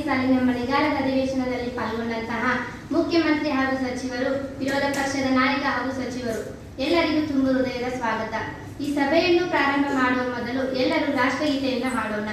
ಸಾಲಿನ ಮಳೆಗಾಲದ ಅಧಿವೇಶನದಲ್ಲಿ ಪಾಲ್ಗೊಂಡಂತಹ ಮುಖ್ಯಮಂತ್ರಿ ಹಾಗೂ ಸಚಿವರು, ವಿರೋಧ ಪಕ್ಷದ ನಾಯಕ ಹಾಗೂ ಸಚಿವರು ಎಲ್ಲರಿಗೂ ತುಂಬು ಹೃದಯದ ಸ್ವಾಗತ. ಈ ಸಭೆಯನ್ನು ಪ್ರಾರಂಭ ಮಾಡುವ ಮೊದಲು ಎಲ್ಲರೂ ರಾಷ್ಟ್ರಗೀತೆಯನ್ನು ಹಾಡೋಣ.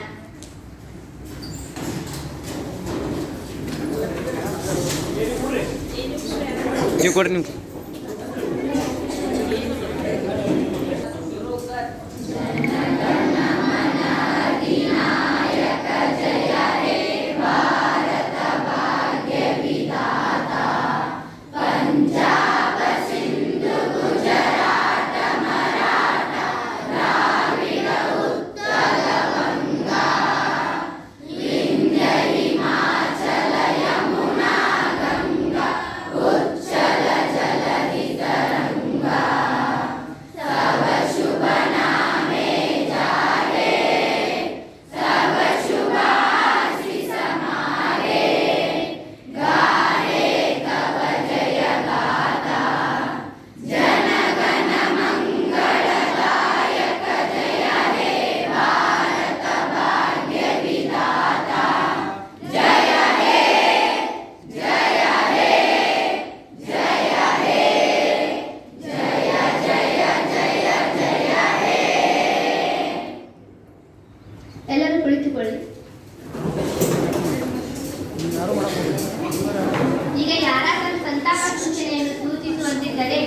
ಈಗ ಯಾರಾದರೂ ಸಂತಾಪ ಸೂಚನೆಯನ್ನು ಸೂಚಿಸುವಂತಿದ್ದರೆ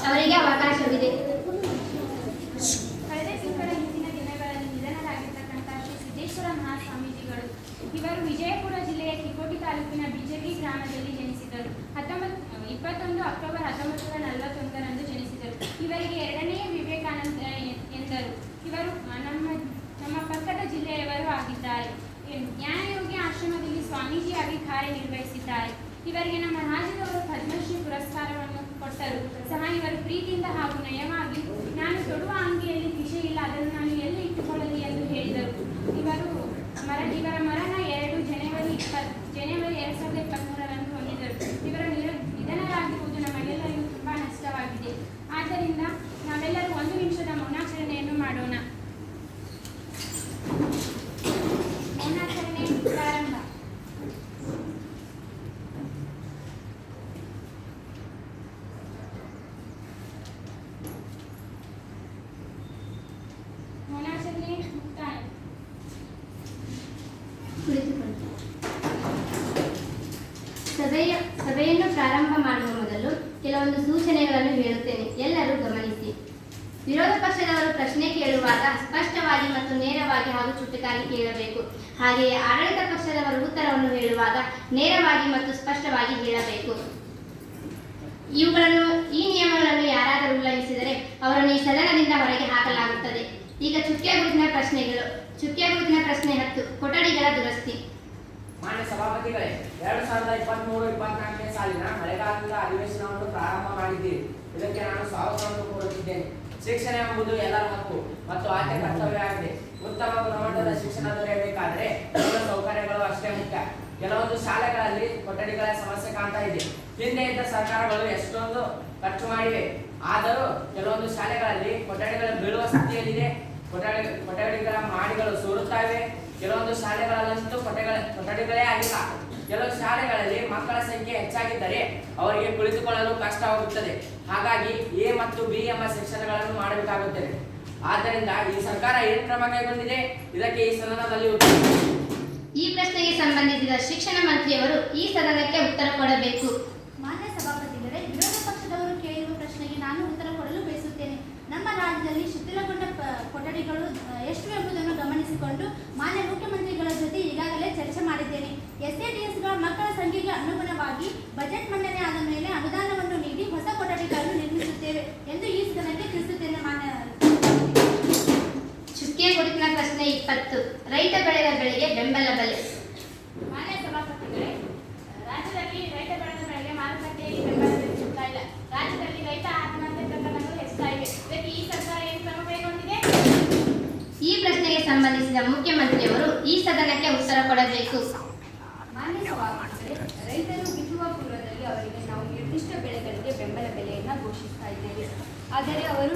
ಅವರಿಗೆ ಅವಕಾಶವಿದೆ. ಕಳೆದ ತಿಂಗಳ ಹಿಂದಿನ ದಿನಗಳಲ್ಲಿ ನಿಧನರಾಗಿರ್ತಕ್ಕಂಥ ಶ್ರೀ ಸಿದ್ದೇಶ್ವರ ಮಹಾಸ್ವಾಮೀಜಿಗಳು ಇವರು ವಿಜಯಪುರ ಜಿಲ್ಲೆಯ ಕಿಕೋಟಿ ತಾಲೂಕಿನ ಬಿಜೆಪಿ ಗ್ರಾಮದಲ್ಲಿ ಜನಿಸಿದರು. 21 ಅಕ್ಟೋಬರ್ 1941ರಂದು ಜನಿಸಿದರು. ಇವರಿಗೆ ಎರಡನೇ ವಿವೇಕಾನಂದ ಎಂದರು. ಇವರು ನಮ್ಮ ಪಕ್ಕದ ಜಿಲ್ಲೆಯವರು ಆಗಿದ್ದಾರೆ. ಜ್ಞಾನಯೋಗಿ ಆಶ್ರಮದಲ್ಲಿ ಸ್ವಾಮೀಜಿಯಾಗಿ ಕಾರ್ಯನಿರ್ವಹಿಸಿದ್ದಾರೆ. ಇವರಿಗೆ ನಮ್ಮ ರಾಜ್ಯದವರು ಪದ್ಮಶ್ರೀ ಪುರಸ್ಕಾರವನ್ನು ಕೊಟ್ಟರು ಸಹ ಇವರು ಪ್ರೀತಿಯಿಂದ ಹಾಗೂ ನಯವಾಗಿ ನಾನು ತೊಡುವ ಅಂಗಿಯಲ್ಲಿ ವಿಷಯ ಇಲ್ಲ, ಅದನ್ನು ನಾನು ಎಲ್ಲಿ ಇಟ್ಟುಕೊಳ್ಳಲಿ ಎಂದು ಹೇಳಿದರು. ಇವರ ಮರಣ ಜನವರಿ 2023ರಂದು ಹೊಂದಿದರು. ಇವರ ನಿಧನರಾಗಿರುವುದು ನಮಗೆಲ್ಲರಿಗೂ ತುಂಬ ನಷ್ಟವಾಗಿದೆ. ಆದ್ದರಿಂದ ನಾವೆಲ್ಲರೂ 1 ನಿಮಿಷದ ಮೌನಾಚರಣೆಯನ್ನು ಮಾಡೋಣ. ಮೌನಾಚರಣೆ ಪ್ರಾರಂಭ. ಮೌನಾಚರಣೆ ಮುಕ್ತಾಯ. ಸಭೆಯನ್ನು ಪ್ರಾರಂಭ ಮಾಡುವ ಮೊದಲು ಕೆಲವೊಂದು ಸೂಚನೆಗಳನ್ನು ಹೇಳುತ್ತೇನೆ, ಎಲ್ಲರೂ ಗಮನಿಸಿ. ವಿರೋಧ ಪಕ್ಷದವರು ಪ್ರಶ್ನೆ ಕೇಳುವಾಗ ಸ್ಪಷ್ಟವಾಗಿ ಮತ್ತು ನೇರವಾಗಿ ಹಾಗೂ ಚುಟುಕಾಗಿ ಕೇಳಬೇಕು. ಹಾಗೆಯೇ ಆಡಳಿತ ಪಕ್ಷದವರು ಉತ್ತರವನ್ನು ಹೇಳುವಾಗ ನೇರವಾಗಿ ಮತ್ತು ಸ್ಪಷ್ಟವಾಗಿ ಹೇಳಬೇಕು. ಈ ನಿಯಮಗಳನ್ನು ಯಾರಾದರೂ ಉಲ್ಲಂಘಿಸಿದರೆ ಅವರನ್ನು ಈ ಸದನದಿಂದ ಹೊರಗೆ ಹಾಕಲಾಗುತ್ತದೆ. ಈಗ ಚುಕ್ಕೆ ಗುರುತಿನ ಪ್ರಶ್ನೆಗಳು. ಚುಕ್ಕೆ ಗುರುತಿನ ಪ್ರಶ್ನೆ 10, ಕೊಠಡಿಗಳ ದುರಸ್ತಿ. ಮಾನ್ಯ ಸಭಾಪತಿಗಳೇ, 2023-24ನೇ ಸಾಲಿನ ಮಳೆಗಾಲದ ಅಧಿವೇಶನವನ್ನು ಪ್ರಾರಂಭ ಮಾಡಿದ್ದೀರಿ. ಇದಕ್ಕೆ ನಾನು ಸ್ವಾಗತವನ್ನು ಕೋರುತ್ತಿದ್ದೇನೆ. ಶಿಕ್ಷಣ ಎಂಬುದು ಎಲ್ಲರ ಹಕ್ಕು ಮತ್ತು ಆದ್ಯ ಕರ್ತವ್ಯವಾಗಿದೆ. ಉತ್ತಮ ಗುಣಮಟ್ಟದ ಶಿಕ್ಷಣ ದೊರೆಯಬೇಕಾದರೆ ಮೂಲ ಸೌಕರ್ಯಗಳು ಅಷ್ಟೇ ಮುಖ್ಯ. ಕೆಲವೊಂದು ಶಾಲೆಗಳಲ್ಲಿ ಕೊಠಡಿಗಳ ಸಮಸ್ಯೆ ಕಾಣ್ತಾ ಇದೆ. ಹಿಂದೆ ಇದ್ದ ಸರ್ಕಾರಗಳು ಎಷ್ಟೊಂದು ಖರ್ಚು ಮಾಡಿವೆ. ಆದರೂ ಕೆಲವೊಂದು ಶಾಲೆಗಳಲ್ಲಿ ಕೊಠಡಿಗಳು ಬೀಳುವ ಸ್ಥಿತಿಯಲ್ಲಿದೆ. ಕೊಠಡಿಗಳ ಮಾಡಿಗಳು ಸೋರುತ್ತಾ ಇವೆ. ಕೆಲವೊಂದು ಶಾಲೆಗಳಲ್ಲಂತೂ ಕೊಠಡಿಗಳೇ ಆಗಿಲ್ಲ. ಕೆಲವು ಶಾಲೆಗಳಲ್ಲಿ ಮಕ್ಕಳ ಸಂಖ್ಯೆ ಹೆಚ್ಚಾಗಿದ್ದರೆ ಅವರಿಗೆ ಕುಳಿತುಕೊಳ್ಳಲು ಕಷ್ಟವಾಗುತ್ತದೆ. ಹಾಗಾಗಿ ಎ ಮತ್ತು ಬಿ ಎಂಬ ಸೆಕ್ಷನ್ಗಳನ್ನು ಮಾಡಬೇಕಾಗುತ್ತದೆ. ಆದ್ದರಿಂದ ಈ ಸರ್ಕಾರ ಏನು ಕ್ರಮ ಕೈಗೊಂಡಿದೆ, ಇದಕ್ಕೆ ಈ ಸದನದಲ್ಲಿ ಈ ಪ್ರಶ್ನೆಗೆ ಸಂಬಂಧಿಸಿದ ಶಿಕ್ಷಣ ಮಂತ್ರಿಯವರು ಈ ಸದನಕ್ಕೆ ಉತ್ತರ ಕೊಡಬೇಕು. ಮಾನ್ಯ ಸಭಾಪತಿಗಳೇ, ವಿರೋಧ ಪಕ್ಷದವರು ಕೇಳಿರುವ ಪ್ರಶ್ನೆಗೆ ನಾನು ಉತ್ತರ ಕೊಡಲು ಬಯಸುತ್ತೇನೆ. ನಮ್ಮ ರಾಜ್ಯದಲ್ಲಿ ಶಿಥಿಲಗೊಂಡ ಕೊಠಡಿಗಳು ಎಷ್ಟು ಎಂಬುದನ್ನು ಗಮನಿಸಿಕೊಳ್ಳಿ. ಅನುಗುಣವಾಗಿ ಬಜೆಟ್ ಮಂಡನೆ ಆದ ಮೇಲೆ ಅನುದಾನವನ್ನು ನೀಡಿ ಹೊಸ ಕೊಠಡಿಗಳನ್ನು ನಿರ್ಮಿಸುತ್ತೇವೆ ಎಂದು ಈ ಸದನಕ್ಕೆ ತಿಳಿಸುತ್ತೇನೆ ಮಾನ್ಯ. ಚುಕ್ಕೆ ಗುರುತಿನ ಪ್ರಶ್ನೆ 20. ರೈತ ಬೆಳೆದ ಬೆಳೆಗೆ ಬೆಂಬಲ ಬೆಲೆ. ಮಾನ್ಯ ಸಭಾಪತಿಗಳೇ, ರಾಜ್ಯದಲ್ಲಿ ರೈತ ಬೆಳೆದ ಬೆಳೆಗೆ ಮಾರುಕಟ್ಟೆಯಲ್ಲಿ ಬೆಂಬಲ ಬೆಲೆ ಸಿಗ್ತಾ ಇಲ್ಲ. ರಾಜ್ಯದಲ್ಲಿ ರೈತ ಆತ್ಮಹತ್ಯೆ ಪ್ರಕರಣಗಳು ಹೆಚ್ಚುತ್ತಾ ಇವೆ. ಇದಕ್ಕೆ ಈ ಸರ್ಕಾರ ಏನು ಕ್ರಮ ಕೈಗೊಂಡಿದೆ? ಈ ಪ್ರಶ್ನೆಗೆ ಸಂಬಂಧಿಸಿದ ಮುಖ್ಯಮಂತ್ರಿಯವರು ಈ ಸದನಕ್ಕೆ ಉತ್ತರ ಕೊಡಬೇಕು. ಮಾನ್ಯ ಸಭಾಪತಿಗಳೇ, ರೈತರು ಬಿತ್ತುವ ಪೂರ್ವದಲ್ಲಿ ಅವರಿಗೆ ನಾವು ನಿರ್ದಿಷ್ಟ ಬೆಳೆಗಳಿಗೆ ಬೆಂಬಲ ಬೆಲೆಯನ್ನು ಘೋಷಿಸ್ತಾ ಇದ್ದೇವೆ. ಆದರೆ ಅವರು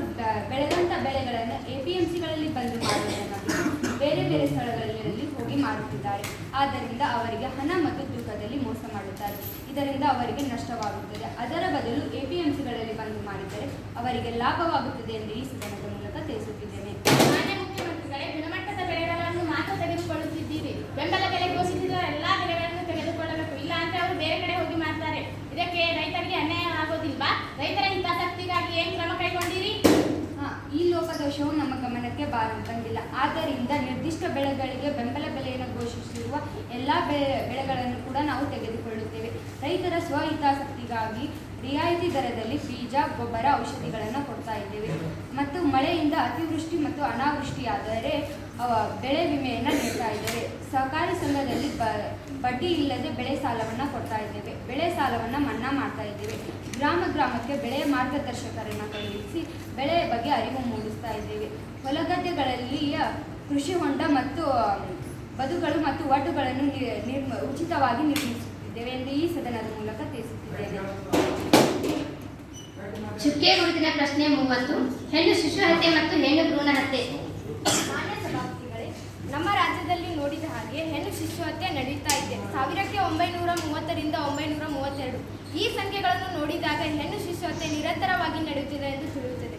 ಬೆಳೆದಂಥ ಬೆಳೆಗಳನ್ನು APMCಗಳಲ್ಲಿ ಬಂದು ಮಾಡುವುದನ್ನು ಬಿಟ್ಟು ಬೇರೆ ಬೇರೆ ಸ್ಥಳಗಳಲ್ಲಿ ಹೋಗಿ ಮಾರುತ್ತಿದ್ದಾರೆ. ಆದ್ದರಿಂದ ಅವರಿಗೆ ಹಣ ಮತ್ತು ತೂಕದಲ್ಲಿ ಮೋಸ ಮಾಡುತ್ತಾರೆ. ಇದರಿಂದ ಅವರಿಗೆ ನಷ್ಟವಾಗುತ್ತದೆ. ಅದರ ಬದಲು APMCಗಳಲ್ಲಿ ಬಂದು ಮಾಡಿದರೆ ಅವರಿಗೆ ಲಾಭವಾಗುತ್ತದೆ ಎಂದು ಈ ಸದನದ ಮೂಲಕ ತಿಳಿಸುತ್ತಿದ್ದೇನೆ. ಮಾನ್ಯ ಮುಖ್ಯಮಂತ್ರಿಗಳೇ, ಗುಣಮಟ್ಟದ ಬೆಳೆಗಳನ್ನು ಮಾತ್ರ ತೆಗೆದುಕೊಳ್ಳುತ್ತಿದ್ದೀರಿ. ಬೆಂಬಲ ಬೆಲೆ ಘೋಷಿಸಿದ ಎಲ್ಲಾ ಬೆಳೆಗಳನ್ನು ತೆಗೆದುಕೊಳ್ಳಬೇಕು, ಇಲ್ಲ ಅಂದ್ರೆ ಅವರು ಬೇರೆ ಕಡೆ ಹೋಗಿ ಮಾಡ್ತಾರೆ. ಇದಕ್ಕೆ ರೈತರಿಗೆ ಅನ್ಯಾಯ ಆಗೋದಿಲ್ವಾ? ರೈತರ ಹಿತಾಸಕ್ತಿಗಾಗಿ ಏನು ಕ್ರಮ ಕೈಗೊಂಡಿರಿ? ಈ ಲೋಪದೋಷವು ನಮ್ಮ ಗಮನಕ್ಕೆ ಬಂದಿಲ್ಲ. ಆದ್ದರಿಂದ ನಿರ್ದಿಷ್ಟ ಬೆಳೆಗಳಿಗೆ ಬೆಂಬಲ ಬೆಲೆಯನ್ನು ಘೋಷಿಸಿರುವ ಎಲ್ಲ ಬೆಳೆಗಳನ್ನು ಕೂಡ ನಾವು ತೆಗೆದುಕೊಳ್ಳುತ್ತೇವೆ. ರೈತರ ಸ್ವಹಿತಾಸಕ್ತಿಗಾಗಿ ರಿಯಾಯಿತಿ ದರದಲ್ಲಿ ಬೀಜ, ಗೊಬ್ಬರ, ಔಷಧಿಗಳನ್ನು ಕೊಡ್ತಾ ಇದ್ದೇವೆ. ಮತ್ತು ಮಳೆಯಿಂದ ಅತಿವೃಷ್ಟಿ ಮತ್ತು ಅನಾವೃಷ್ಟಿಯಾದರೆ ಬೆಳೆ ವಿಮೆಯನ್ನು ನೀಡ್ತಾ ಇದ್ದೇವೆ. ಸಹಕಾರಿ ಸಂಘದಲ್ಲಿ ಬಡ್ಡಿ ಇಲ್ಲದೆ ಬೆಳೆ ಸಾಲವನ್ನು ಕೊಡ್ತಾ ಇದ್ದೇವೆ. ಬೆಳೆ ಸಾಲವನ್ನು ಮನ್ನಾ ಮಾಡ್ತಾ ಇದ್ದೇವೆ. ಗ್ರಾಮಕ್ಕೆ ಬೆಳೆ ಮಾರ್ಗದರ್ಶಕರನ್ನು ಕಳುಹಿಸಿ ಬೆಳೆಯ ಬಗ್ಗೆ ಅರಿವು ಮೂಡಿಸ್ತಾ ಇದ್ದೇವೆ. ಹೊಲಗದ್ದೆಗಳಲ್ಲಿ ಕೃಷಿ ಹೊಂಡ ಮತ್ತು ಬದುಗಳು ಮತ್ತು ಒಡ್ಡುಗಳನ್ನು ಉಚಿತವಾಗಿ ನಿರ್ಮಿಸುತ್ತಿದ್ದೇವೆ ಎಂದು ಈ ಸದನದ ಮೂಲಕ ತಿಳಿಸುತ್ತಿದ್ದೇನೆ. ಚುಕ್ಕೆ ಗುರುತಿನ ಪ್ರಶ್ನೆ 30. ಹೆಣ್ಣು ಶಿಶು ಹತ್ಯೆ ಮತ್ತು ಹೆಣ್ಣು ಭ್ರೂಣ ಹತ್ಯೆ. ಮಾನ್ಯ ಸಭಾಪತಿಗಳೇ, ನಮ್ಮ ರಾಜ್ಯದಲ್ಲಿ ನೋಡಿದ ಹಾಗೆ ಹೆಣ್ಣು ಶಿಶು ಹತ್ಯೆ ನಡೆಯುತ್ತಾ ಇದೆ. 1930 ರಿಂದ 1932 ಈ ಸಂಖ್ಯೆಗಳನ್ನು ನೋಡಿದಾಗ ಹೆಣ್ಣು ಶಿಶು ಹತ್ಯೆ ನಿರಂತರವಾಗಿ ನಡೆಯುತ್ತಿದೆ ಎಂದು ತಿಳಿಯುತ್ತದೆ.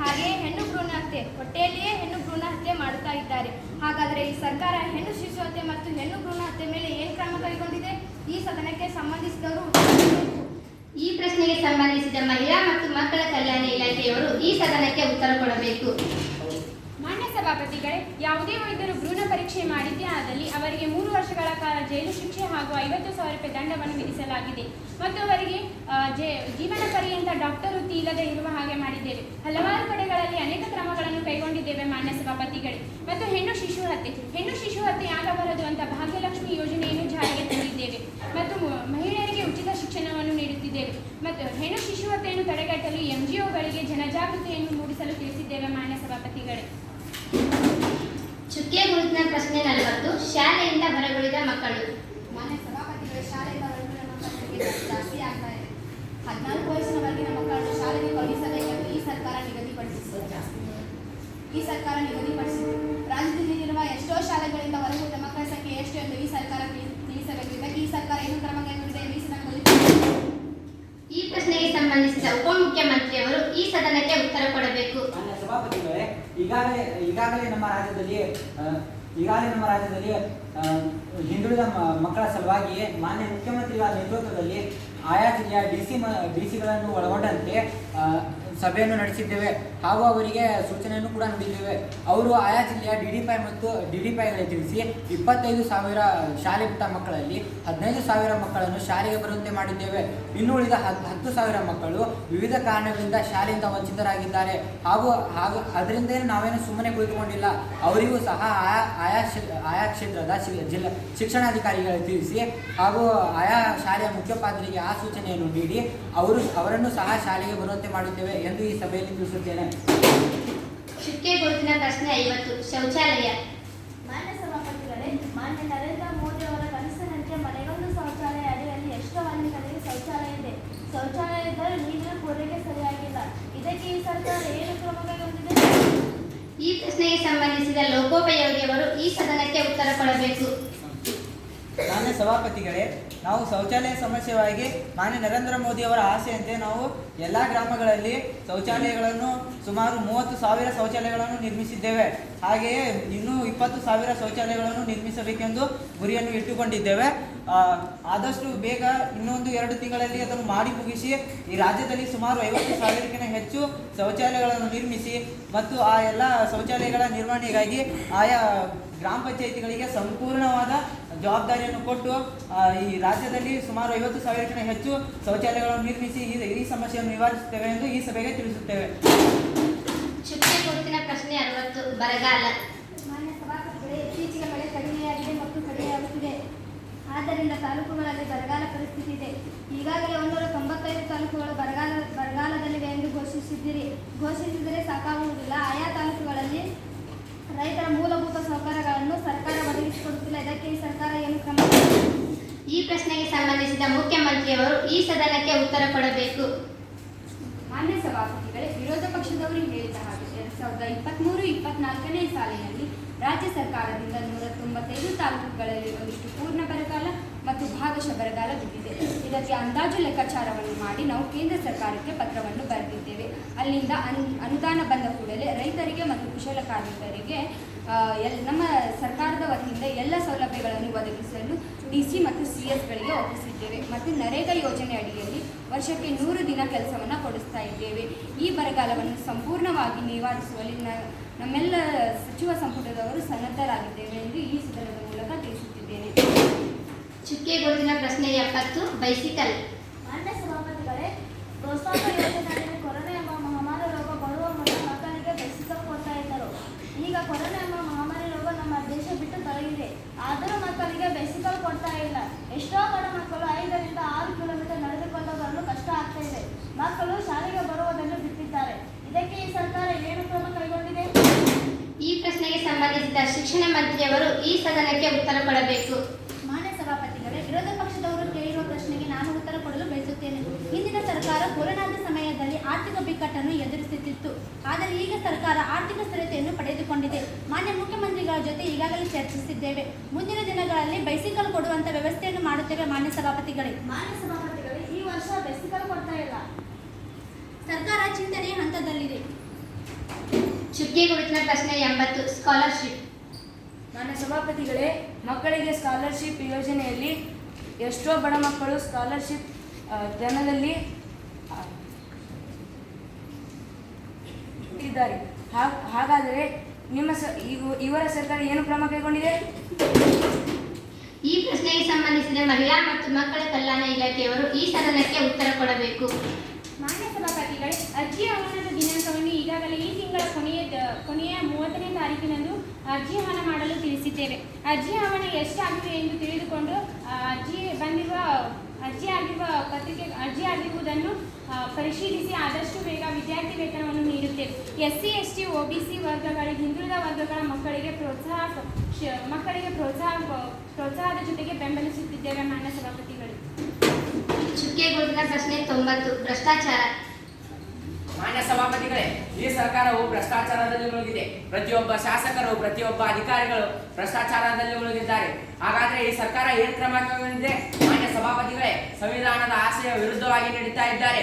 ಹಾಗೆಯೇ ಹೆಣ್ಣು ಭ್ರೂಣ ಹತ್ಯೆ, ಹೊಟ್ಟೆಯಲ್ಲಿಯೇ ಹೆಣ್ಣು ಭ್ರೂಣ ಹತ್ಯೆ ಮಾಡುತ್ತಾ ಇದ್ದಾರೆ. ಹಾಗಾದರೆ ಈ ಸರ್ಕಾರ ಹೆಣ್ಣು ಶಿಶು ಹತ್ಯೆ ಮತ್ತು ಹೆಣ್ಣು ಭ್ರೂಣ ಹತ್ಯೆ ಮೇಲೆ ಏನು ಕ್ರಮ ಕೈಗೊಂಡಿದೆ? ಈ ಸದನಕ್ಕೆ ಸಂಬಂಧಿಸಿದವರು ಈ ಪ್ರಶ್ನೆಗೆ ಸಂಬಂಧಿಸಿದ ಮಹಿಳಾ ಮತ್ತು ಮಕ್ಕಳ ಕಲ್ಯಾಣ ಇಲಾಖೆಯವರು ಈ ಸದನಕ್ಕೆ ಉತ್ತರ ಕೊಡಬೇಕು. ಮಾನ್ಯ ಸಭಾಪತಿಗಳೇ, ಯಾವುದೇ ವೈದ್ಯರು ಭ್ರೂಣ ಪರೀಕ್ಷೆ ಮಾಡಿದ್ದೇ ಆದಲ್ಲಿ ಅವರಿಗೆ 3 ವರ್ಷಗಳ ಕಾಲ ಜೈಲು ಶಿಕ್ಷೆ ಹಾಗೂ 50,000 ರೂಪಾಯಿ ದಂಡವನ್ನು ವಿಧಿಸಲಾಗಿದೆ. ಮತ್ತು ಅವರಿಗೆ ಜೀವನ ಪರ್ಯಂತ ಡಾಕ್ಟರ್ ವೃತ್ತಿ ಇಲ್ಲದೆ ಇರುವ ಹಾಗೆ ಮಾಡಿದ್ದೇವೆ. ಹಲವಾರು ಕಡೆಗಳಲ್ಲಿ ಅನೇಕ ಕ್ರಮಗಳನ್ನು ಕೈಗೊಂಡಿದ್ದೇವೆ ಮಾನ್ಯ ಸಭಾಪತಿಗಳೇ. ಮತ್ತು ಹೆಣ್ಣು ಶಿಶು ಹತ್ಯೆ ಆಗಬಾರದು ಅಂತ ಭಾಗ್ಯಲಕ್ಷ್ಮಿ ಯೋಜನೆಯನ್ನು ಜಾರಿಗೆ ತಂದಿದ್ದೇವೆ. ಮತ್ತು ಮಹಿಳೆಯರಿಗೆ ಉಚಿತ ಶಿಕ್ಷಣವನ್ನು ನೀಡುತ್ತಿದ್ದೇವೆ. ಮತ್ತು ಹೆಣ್ಣು ಶಿಶು ಹತ್ಯೆಯನ್ನು ತಡೆಗಟ್ಟಲು NGOಗಳಿಗೆ ಜನಜಾಗೃತಿಯನ್ನು ಮೂಡಿಸಲು ತಿಳಿಸಿದ್ದೇವೆ ಮಾನ್ಯ ಸಭಾಪತಿಗಳೇ. ಚುಕ್ಕೆ ಗುರುತಿನ ಪ್ರಶ್ನೆ 40. ಶಾಲೆಯಿಂದ ಹೊರಗುಳಿದ ಮಕ್ಕಳು. ಮಾನ್ಯ ಸಭಾಪತಿಗಳು, ಶಾಲೆಯಿಂದ ಹೊರಗಿನ ಮಕ್ಕಳ ಸಂಖ್ಯೆ ಜಾಸ್ತಿ ಆಗ್ತಾ ಇದೆ. 14 ವಯಸ್ಸಿನವರೆಗಿನ ಮಕ್ಕಳನ್ನು ಶಾಲೆಗೆ ಕಳುಹಿಸಬೇಕೆಂದು ಈ ಸರ್ಕಾರ ನಿಗದಿಪಡಿಸಿತು. ರಾಜ್ಯದಲ್ಲಿರುವ ಎಷ್ಟೋ ಶಾಲೆಗಳಿಂದ ಹೊರಗುಳಿದ ಮಕ್ಕಳ ಸಂಖ್ಯೆ ಎಷ್ಟು ಎಂದು ಈ ಸರ್ಕಾರ ತಿಳಿಸಬೇಕು. ಇದಕ್ಕೆ ಈ ಸರ್ಕಾರ ಏನು ಕ್ರಮ ಕೈಗೊಂಡಿದೆ ಎಂದು ಈ ಸದನದಲ್ಲಿ ಈ ಪ್ರಶ್ನೆಗೆ ಸಂಬಂಧಿಸಿದ ಉಪಮುಖ್ಯಮಂತ್ರಿಯವರು ಈ ಸದನಕ್ಕೆ ಉತ್ತರ ಕೊಡಬೇಕು. ಮಾನ್ಯ ಸಭಾಪತಿಗಳೇ, ಈಗಾಗಲೇ ನಮ್ಮ ರಾಜ್ಯದಲ್ಲಿ ಹಿಂದುಳಿದ ಮಕ್ಕಳ ಸಲುವಾಗಿ ಮಾನ್ಯ ಮುಖ್ಯಮಂತ್ರಿಗಳ ನೇತೃತ್ವದಲ್ಲಿ ಆಯಾ ಜಿಲ್ಲೆಯ ಡಿಸಿಗಳನ್ನು ಒಳಗೊಂಡಂತೆ ಸಭೆಯನ್ನು ನಡೆಸಿದ್ದೇವೆ ಹಾಗೂ ಅವರಿಗೆ ಸೂಚನೆಯನ್ನು ಕೂಡ ನೀಡಿದ್ದೇವೆ. ಅವರು ಆಯಾ ಜಿಲ್ಲೆಯ DDPIಗಳಿಗೆ ತಿಳಿಸಿ 25,000 ಶಾಲೆ ಬಿಟ್ಟ ಮಕ್ಕಳಲ್ಲಿ 15,000 ಮಕ್ಕಳನ್ನು ಶಾಲೆಗೆ ಬರುವಂತೆ ಮಾಡಿದ್ದೇವೆ. ಇನ್ನು ಉಳಿದ 10,000 ಮಕ್ಕಳು ವಿವಿಧ ಕಾರಣಗಳಿಂದ ಶಾಲೆಯಿಂದ ವಂಚಿತರಾಗಿದ್ದಾರೆ. ಹಾಗೂ ಅದರಿಂದ ನಾವೇನು ಸುಮ್ಮನೆ ಕುಳಿತುಕೊಂಡಿಲ್ಲ. ಅವರಿಗೂ ಸಹ ಆಯಾ ಕ್ಷೇತ್ರದ ಜಿಲ್ಲಾ ಶಿಕ್ಷಣಾಧಿಕಾರಿಗಳಿಗೆ ತಿಳಿಸಿ ಹಾಗೂ ಆಯಾ ಶಾಲೆಯ ಮುಖ್ಯೋಪಾಧ್ಯಾಯರಿಗೆ ಆ ಸೂಚನೆಯನ್ನು ನೀಡಿ ಅವರನ್ನು ಸಹ ಶಾಲೆಗೆ ಬರುವಂತೆ ಮಾಡಿದ್ದೇವೆ ಎಂದು ಈ ಸಭೆಯಲ್ಲಿ ತಿಳಿಸುತ್ತೇನೆ. ಚುಕ್ಕೆ ಗುರುತಿನ ಪ್ರಶ್ನೆ 50. ಶೌಚಾಲಯ. ಮಾನ್ಯ ಸಭಾಪತಿಗಳೇ, ಮಾನ್ಯ ನರೇಂದ್ರ ಮೋದಿ ಅವರ ಕನಸಿನಂತೆ ಮನೆಗೊಂದು ಶೌಚಾಲಯ ಅಡಿಯಲ್ಲಿ ಎಷ್ಟೋ ಹಳ್ಳಿಗಳಿಗೆ ಶೌಚಾಲಯ ಇದೆ. ಶೌಚಾಲಯ ಇದ್ದರೂ ನೀರಿನ ಪೂರೈಕೆ ಸರಿಯಾಗಿಲ್ಲ. ಇದಕ್ಕೆ ಈ ಸರ್ಕಾರ ಏನು ಕ್ರಮ ಕೈಗೊಂಡಿದೆ? ಈ ಪ್ರಶ್ನೆಗೆ ಸಂಬಂಧಿಸಿದ ಲೋಕೋಪಯೋಗಿಯವರು ಈ ಸದನಕ್ಕೆ ಉತ್ತರ ಕೊಡಬೇಕು. ಮಾನ್ಯ ಸಭಾಪತಿಗಳೇ, ನಾವು ಶೌಚಾಲಯ ಸಮಸ್ಯೆಗಾಗಿ ಮಾನ್ಯ ನರೇಂದ್ರ ಮೋದಿ ಅವರ ಆಸೆಯಂತೆ ನಾವು ಎಲ್ಲ ಗ್ರಾಮಗಳಲ್ಲಿ ಶೌಚಾಲಯಗಳನ್ನು ಸುಮಾರು 30,000 ಶೌಚಾಲಯಗಳನ್ನು ನಿರ್ಮಿಸಿದ್ದೇವೆ. ಹಾಗೆಯೇ ಇನ್ನೂ 20,000 ಶೌಚಾಲಯಗಳನ್ನು ನಿರ್ಮಿಸಬೇಕೆಂದು ಗುರಿಯನ್ನು ಇಟ್ಟುಕೊಂಡಿದ್ದೇವೆ. ಆದಷ್ಟು ಬೇಗ ಇನ್ನೊಂದು 2 ತಿಂಗಳಲ್ಲಿ ಅದನ್ನು ಮಾಡಿ ಮುಗಿಸಿ ಈ ರಾಜ್ಯದಲ್ಲಿ ಸುಮಾರು 50,000ಕ್ಕಿಂತ ಹೆಚ್ಚು ಶೌಚಾಲಯಗಳನ್ನು ನಿರ್ಮಿಸಿ ಮತ್ತು ಆ ಎಲ್ಲ ಶೌಚಾಲಯಗಳ ನಿರ್ವಹಣೆಗಾಗಿ ಆಯಾ ಗ್ರಾಮ ಪಂಚಾಯಿತಿಗಳಿಗೆ ಸಂಪೂರ್ಣವಾದ ಜವಾಬ್ದಾರಿಯನ್ನು ಕೊಟ್ಟು ಈ ರಾಜ್ಯದಲ್ಲಿ ಸುಮಾರು 50,000ಕ್ಕಿಂತ ಹೆಚ್ಚು ಶೌಚಾಲಯಗಳನ್ನು ನಿರ್ಮಿಸಿ ಈ ಸಮಸ್ಯೆಯನ್ನು ನಿವಾರಿಸುತ್ತೇವೆ ಎಂದು ಈ ಸಭೆಗೆ ತಿಳಿಸುತ್ತೇವೆ. ಚುಕ್ಕೆ ಗುರುತಿನ ಪ್ರಶ್ನೆ 60 ಬರಗಾಲ. ಮಾನ್ಯ ಸಭಾಪತಿಗಳೇ, ಇತ್ತೀಚೆಗೆ ಮಳೆ ಕಡಿಮೆಯಾಗಿದೆ ಮತ್ತು ಕಡಿಮೆಯಾಗುತ್ತಿದೆ. ಆದ್ದರಿಂದ ತಾಲೂಕುಗಳಲ್ಲಿ ಬರಗಾಲ ಪರಿಸ್ಥಿತಿ ಇದೆ. ಈಗಾಗಲೇ 195 ತಾಲೂಕುಗಳು ಬರಗಾಲದಲ್ಲಿವೆ ಎಂದು ಘೋಷಿಸಿದರೆ ಸಾಕಾಗುವುದಿಲ್ಲ. ಆಯಾ ತಾಲೂಕುಗಳಲ್ಲಿ ರೈತರ ಮೂಲಭೂತ ಸೌಕರ್ಯಗಳನ್ನು ಸರ್ಕಾರ ಒದಗಿಸಿಕೊಡುತ್ತಿಲ್ಲ. ಇದಕ್ಕೆ ಈ ಸರ್ಕಾರ ಏನು ಕ್ರಮ? ಈ ಪ್ರಶ್ನೆಗೆ ಸಂಬಂಧಿಸಿದ ಮುಖ್ಯಮಂತ್ರಿಯವರು ಈ ಸದನಕ್ಕೆ ಉತ್ತರ ಕೊಡಬೇಕು. ಮಾನ್ಯ ಸಭಾಪತಿಗಳೇ, ವಿರೋಧ ಪಕ್ಷದವರು ಹೇಳಿದ ಹಾಗೆ 2023-24ನೇ ಸಾಲಿನಲ್ಲಿ ರಾಜ್ಯ ಸರ್ಕಾರದಿಂದ 195 ತಾಲೂಕುಗಳಲ್ಲಿ ಒಂದಿಷ್ಟು ಪೂರ್ಣ ಬರಗಾಲ ಮತ್ತು ಭಾಗಶಃ ಬರಗಾಲ ಬಿದ್ದಿದೆ. ಇದಕ್ಕೆ ಅಂದಾಜು ಲೆಕ್ಕಾಚಾರವನ್ನು ಮಾಡಿ ನಾವು ಕೇಂದ್ರ ಸರ್ಕಾರಕ್ಕೆ ಪತ್ರವನ್ನು ಬರೆದಿದ್ದೇವೆ. ಅಲ್ಲಿಂದ ಅನುದಾನ ಬಂದ ಕೂಡಲೇ ರೈತರಿಗೆ ಮತ್ತು ಕುಶಲ ಕಾರ್ಮಿಕರಿಗೆ ನಮ್ಮ ಸರ್ಕಾರದ ವತಿಯಿಂದ ಎಲ್ಲ ಸೌಲಭ್ಯಗಳನ್ನು ಒದಗಿಸಲು DC ಮತ್ತು CS ಗಳಿಗೆ ಒಪ್ಪಿಸಿದ್ದೇವೆ ಮತ್ತು ನರೇಗಾ ಯೋಜನೆ ಅಡಿಯಲ್ಲಿ ವರ್ಷಕ್ಕೆ 100 ದಿನ ಕೆಲಸವನ್ನು ಕೊಡಿಸ್ತಾ ಇದ್ದೇವೆ. ಈ ಬರಗಾಲವನ್ನು ಸಂಪೂರ್ಣವಾಗಿ ನಿವಾರಿಸುವಲ್ಲಿ ನಮ್ಮೆಲ್ಲ ಸಚಿವ ಸಂಪುಟದವರು ಸನ್ನದ್ಧರಾಗಿದ್ದೇವೆ ಎಂದು ಈ ಸದನದ ಮೂಲಕ ತಿಳಿಸುತ್ತಿದ್ದೇನೆ. ಚುಕ್ಕೆ ಗುರುತಿನ ಪ್ರಶ್ನೆ 70 ಬೈಸಿಕಲ್. ಮಾನ್ಯ ಸಭಾಪತಿಗಳೇ, ಪ್ರೋತ್ಸಾಹ ಯೋಜನೆಯಲ್ಲಿ ಕೊರೋನಾ ಎಂಬ ಮಹಾಮಾರಿ ರೋಗ ಬರುವ ಮುನ್ನ ಮಕ್ಕಳಿಗೆ ಬೈಸಿಕಲ್ ಕೊಡ್ತಾ ಇದ್ದರು. ಈಗ ಕೊರೋನಾ ಎಂಬ ಮಹಾಮಾರಿ ರೋಗ ನಮ್ಮ ದೇಶ ಬಿಟ್ಟು ತೊಲಗಿದೆ. ಆದರೂ ಮಕ್ಕಳಿಗೆ ಬೈಸಿಕಲ್ ಕೊಡ್ತಾ ಇಲ್ಲ. ಎಷ್ಟೋ ಬಡ ಮಕ್ಕಳು 5 ರಿಂದ 6 ಕಿಲೋಮೀಟರ್ ನಡೆದುಕೊಂಡು ಬರಲು ಕಷ್ಟ ಆಗ್ತಾ ಇದೆ. ಮಕ್ಕಳು ಶಾಲೆಗೆ ಬರುವುದನ್ನು ಬಿಟ್ಟಿದ್ದಾರೆ. ಇದಕ್ಕೆ ಈ ಸರ್ಕಾರ ಏನು ಕ್ರಮ ಕೈಗೊಂಡಿದೆ? ಈ ಪ್ರಶ್ನೆಗೆ ಸಂಬಂಧಿಸಿದ ಶಿಕ್ಷಣ ಮಂತ್ರಿಯವರು ಈ ಸದನಕ್ಕೆ ಉತ್ತರ ಕೊಡಬೇಕು. ಮಾನ್ಯ ಸಭಾಪತಿಗಳೇ, ವಿರೋಧ ಪಕ್ಷದವರು ಕೇಳಿರುವ ಪ್ರಶ್ನೆಗೆ ನಾನು ಉತ್ತರ ಕೊಡಲು ಬಯಸುತ್ತೇನೆ. ಹಿಂದಿನ ಸರ್ಕಾರ ಕೊರೋನಾದ ಸಮಯದಲ್ಲಿ ಆರ್ಥಿಕ ಬಿಕ್ಕಟ್ಟನ್ನು ಎದುರಿಸುತ್ತಿತ್ತು. ಆದರೆ ಈಗ ಸರ್ಕಾರ ಆರ್ಥಿಕ ಸ್ಥಿರತೆಯನ್ನು ಪಡೆದುಕೊಂಡಿದೆ. ಮಾನ್ಯ ಮುಖ್ಯಮಂತ್ರಿಗಳ ಜೊತೆ ಈಗಾಗಲೇ ಚರ್ಚಿಸಿದ್ದೇವೆ. ಮುಂದಿನ ದಿನಗಳಲ್ಲಿ ಬೈಸಿಕಲ್ ಕೊಡುವಂತ ವ್ಯವಸ್ಥೆಯನ್ನು ಮಾಡುತ್ತೇವೆ. ಮಾನ್ಯ ಸಭಾಪತಿಗಳೇ, ಈ ವರ್ಷ ಬೈಸಿಕಲ್ ಕೊಡ್ತಾ ಇಲ್ಲ. ಸರ್ಕಾರ ಚಿಂತನೆಯ ಹಂತದಲ್ಲಿದೆ. ಚುಕ್ಕೆ ಗುರುತಿನ ಪ್ರಶ್ನೆ 80 ಸ್ಕಾಲರ್ಶಿಪ್. ಮಾನ್ಯ ಸಭಾಪತಿಗಳೇ, ಮಕ್ಕಳಿಗೆ ಸ್ಕಾಲರ್ಶಿಪ್ ಯೋಜನೆಯಲ್ಲಿ ಎಷ್ಟೋ ಬಡ ಮಕ್ಕಳು ಸ್ಕಾಲರ್ಶಿಪ್ ಧನದಲ್ಲಿ ಇದ್ದಾರೆ. ಹಾಗಾದರೆ ಇವರ ಸರ್ಕಾರ ಏನು ಕ್ರಮ ಕೈಗೊಂಡಿದೆ? ಈ ಪ್ರಶ್ನೆಗೆ ಸಂಬಂಧಿಸಿದ ಮಹಿಳಾ ಮತ್ತು ಮಕ್ಕಳ ಕಲ್ಯಾಣ ಇಲಾಖೆಯವರು ಈ ಸದನಕ್ಕೆ ಉತ್ತರ ಕೊಡಬೇಕು. ಮಾನ್ಯ ಸಭಾಪತಿಗಳೇ, ಅರ್ಜಿ ಆಹ್ವಾನದ ದಿನಾಂಕವನ್ನು ಈಗಾಗಲೇ ಈ ತಿಂಗಳ ಕೊನೆಯ 30ನೇ ತಾರೀಕಿನಂದು ಅರ್ಜಿ ಆಹ್ವಾನ ಮಾಡಲು ತಿಳಿಸಿದ್ದೇವೆ. ಅರ್ಜಿ ಆಹ್ವಾನ ಎಷ್ಟಾಗಿದೆ ಎಂದು ತಿಳಿದುಕೊಂಡು ಅರ್ಜಿ ಆಗಿರುವುದನ್ನು ಪರಿಶೀಲಿಸಿ ಆದಷ್ಟು ಬೇಗ ವಿದ್ಯಾರ್ಥಿ ವೇತನವನ್ನು ನೀಡುತ್ತೇವೆ. SC, ST, OBC ವರ್ಗಗಳಿಗೆ ಹಿಂದುಳಿದ ವರ್ಗಗಳ ಮಕ್ಕಳಿಗೆ ಪ್ರೋತ್ಸಾಹದ ಜೊತೆಗೆ ಬೆಂಬಲಿಸುತ್ತಿದ್ದೇವೆ. ಮಾನ್ಯ ಸಭಾಪತಿಗಳು, ಚುಕ್ಕೆ ಗುರುತಿನ ಪ್ರಶ್ನೆ 90 ಭ್ರಷ್ಟಾಚಾರ. ಮಾನ್ಯ ಸಭಾಪತಿಗಳೇ, ಈ ಸರ್ಕಾರವು ಭ್ರಷ್ಟಾಚಾರದಲ್ಲಿ ಮುಳುಗಿದೆ. ಪ್ರತಿಯೊಬ್ಬ ಶಾಸಕರು, ಪ್ರತಿಯೊಬ್ಬ ಅಧಿಕಾರಿಗಳು ಭ್ರಷ್ಟಾಚಾರದಲ್ಲಿ ಮುಳುಗಿದ್ದಾರೆ. ಹಾಗಾದ್ರೆ ಈ ಸರ್ಕಾರ ಏನು ಕ್ರಮ ಕೈಗೊಂಡಿದೆ? ಮಾನ್ಯ ಸಭಾಪತಿಗಳೇ, ಸಂವಿಧಾನದ ಆಶಯ ವಿರುದ್ಧವಾಗಿ ನಡೀತಾ ಇದ್ದಾರೆ.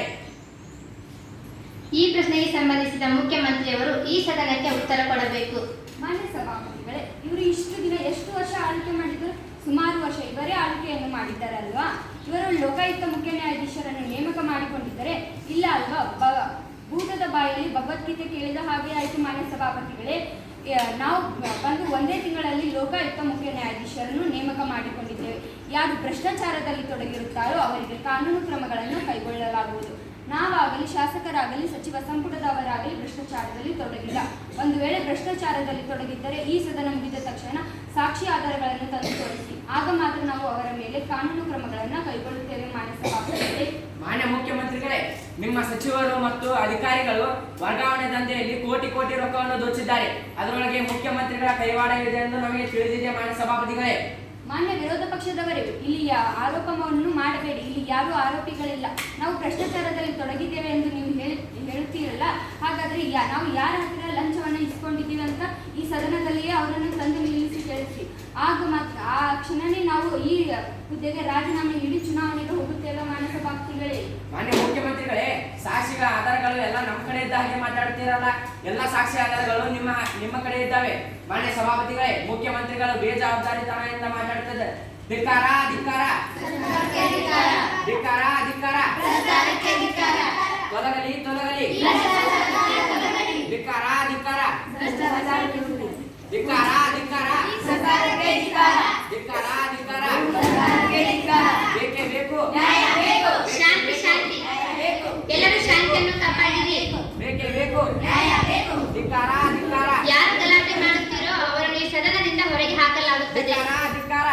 ಈ ಪ್ರಶ್ನೆಗೆ ಸಂಬಂಧಿಸಿದ ಮುಖ್ಯಮಂತ್ರಿಯವರು ಈ ಸದನಕ್ಕೆ ಉತ್ತರ ಕೊಡಬೇಕು. ಮಾನ್ಯ ಸಭಾಪತಿಗಳೇ, ಇವರು ಇಷ್ಟು ದಿನ ಎಷ್ಟು ವರ್ಷ ಆಳ್ವಿಕೆ ಮಾಡಿದ್ರು? ಸುಮಾರು ವರ್ಷ ಇವರೇ ಆಳ್ವಿಕೆಯನ್ನು ಮಾಡಿದ್ದಾರಲ್ವಾ? ಇವರು ಲೋಕಾಯುಕ್ತ ಮುಖ್ಯ ನ್ಯಾಯಾಧೀಶರನ್ನು ನೇಮಕ ಮಾಡಿಕೊಂಡಿದ್ದರೆ ಇಲ್ಲ ಅಲ್ವಾ? ಭೂತದ ಬಾಯಲ್ಲಿ ಭಗವದ್ಗೀತೆ ಕೇಳಿದ ಹಾಗೆ ಆಯಿತು. ಮಾನ್ಯ ಸಭಾಪತಿಗಳೇ, ನಾವು ಬಂದು ಒಂದೇ ತಿಂಗಳಲ್ಲಿ ಲೋಕಾಯುಕ್ತ ಮುಖ್ಯ ನ್ಯಾಯಾಧೀಶರನ್ನು ನೇಮಕ ಮಾಡಿಕೊಂಡಿದ್ದೇವೆ. ಯಾರು ಭ್ರಷ್ಟಾಚಾರದಲ್ಲಿ ತೊಡಗಿರುತ್ತಾರೋ ಅವರಿಗೆ ಕಾನೂನು ಕ್ರಮಗಳನ್ನು ಕೈಗೊಳ್ಳಲಾಗುವುದು. ನಾವಾಗಲಿ ಶಾಸಕರಾಗಲಿ ಸಚಿವ ಸಂಪುಟದವರಾಗಲಿ ಭ್ರಷ್ಟಾಚಾರದಲ್ಲಿ ತೊಡಗಿಲ್ಲ. ಒಂದು ವೇಳೆ ಭ್ರಷ್ಟಾಚಾರದಲ್ಲಿ ತೊಡಗಿದ್ದರೆ ಈ ಸದನ ಮುಗಿದ ತಕ್ಷಣ ಸಾಕ್ಷಿ ಆಧಾರಗಳನ್ನು ತಂದು ತೋರಿಸಿ, ಆಗ ಮಾತ್ರ ನಾವು ಅವರ ಮೇಲೆ ಕಾನೂನು ಕ್ರಮಗಳನ್ನು ಕೈಗೊಳ್ಳುತ್ತೇವೆ. ಮಾನ್ಯ ಸಭಾಪತಿಗಳೇ, ಮಾನ್ಯ ಮುಖ್ಯಮಂತ್ರಿಗಳೇ, ನಿಮ್ಮ ಸಚಿವರು ಮತ್ತು ಅಧಿಕಾರಿಗಳು ವರ್ಗಾವಣೆ ದಂಧೆಯಲ್ಲಿ ಕೋಟಿ ರೊಕ್ಕವನ್ನು ದೋಚಿದ್ದಾರೆ. ಅದರೊಳಗೆ ಮುಖ್ಯಮಂತ್ರಿಗಳ ಕೈವಾಡ ಇದೆ ಎಂದು ನಮಗೆ ತಿಳಿದಿದೆ. ಮಾನ್ಯ ಸಭಾಪತಿಗಳೇ, ಮಾನ್ಯ ವಿರೋಧ ಪಕ್ಷದವರೇ, ಇಲ್ಲಿ ಆರೋಪವನ್ನು ಮಾಡಬೇಡಿ. ಇಲ್ಲಿ ಯಾರೂ ಆರೋಪಿಗಳಿಲ್ಲ. ನಾವು ಭ್ರಷ್ಟಾಚಾರದಲ್ಲಿ ತೊಡಗಿದ್ದೇವೆ ಎಂದು ನೀವು ಹೇಳುತ್ತೀರಲ್ಲ, ಹಾಗಾದರೆ ನಾವು ಯಾರ ಹತ್ತಿರ ಲಂಚವನ್ನು ಇಸ್ಕೊಂಡಿದ್ದೀವಿ ಅಂತ ಈ ಸದನದಲ್ಲಿಯೇ ಅವರನ್ನು ತಂದು ನಿಲ್ಲಿಸಿ ಕೇಳಿಸಿ. ಆಗ ಮಾತ್ರ ಆ ಕ್ಷಣನೇ ನಾವು ಈ ಹುದ್ದೆಗೆ ರಾಜೀನಾಮೆ ನೀಡಿ ಚುನಾವಣೆಗೆ ಹೋಗುತ್ತೇವೆ. ಮಾನ್ಯ ಸಭಾಪತಿಗಳೇ, ಮಾನ್ಯ ಮುಖ್ಯಮಂತ್ರಿಗಳೇ, ಸಾಕ್ಷಿಗಳ ಆಧಾರಗಳು ಎಲ್ಲ ನಮ್ಮ ಕಡೆ ಇದ್ದ ಹಾಗೆ ಮಾತಾಡ್ತೀರಲ್ಲ. ಎಲ್ಲ ಸಾಕ್ಷಿ ಆಧಾರಗಳು ನಿಮ್ಮ ಕಡೆ ಇದ್ದಾವೆ. ಮಾನ್ಯ ಸಭಾಪತಿಗಳೇ, ಮುಖ್ಯಮಂತ್ರಿಗಳು ಬೇಜವಾಬ್ದಾರಿತನದಿಂದ ಮಾತಾಡ್ತಿದ್ದಾರೆ. ಧಿಕ್ಕಾರ ಧಿಕ್ಕಾರ ಧಿಕ್ಕಾರ ಧಿಕ್ಕಾರ ತೊಲಗಲಿ ತೊಲಗಲಿ ಧಿಕ್ಕಾರ ಧಿಕ್ಕಾರ ಧಿಕ್ಕಾರ ಧಿಕ್ಕಾರ ಧಿಕ್ಕಾರ ಧಿಕ್ಕಾರ ಬೇಕೇ ಬೇಕು ಶಾಂತಿ ಶಾಂತಿ ಎಲ್ಲರೂ ಶಾಂತಿಯನ್ನು ಕಾಪಾಡಿರಿ. ಬೇಕೇ ಬೇಕು ಧಿಕ್ಕಾರ ಧಿಕ್ಕಾರ ಯಾರು ಗಲಾಟೆ ಮಾಡುತ್ತೀರೋ ಅವರನ್ನು ಈ ಸದನದಿಂದ ಹೊರಗೆ ಹಾಕಲಾಗುತ್ತದೆ. ಧಿಕ್ಕಾರ ಧಿಕ್ಕಾರ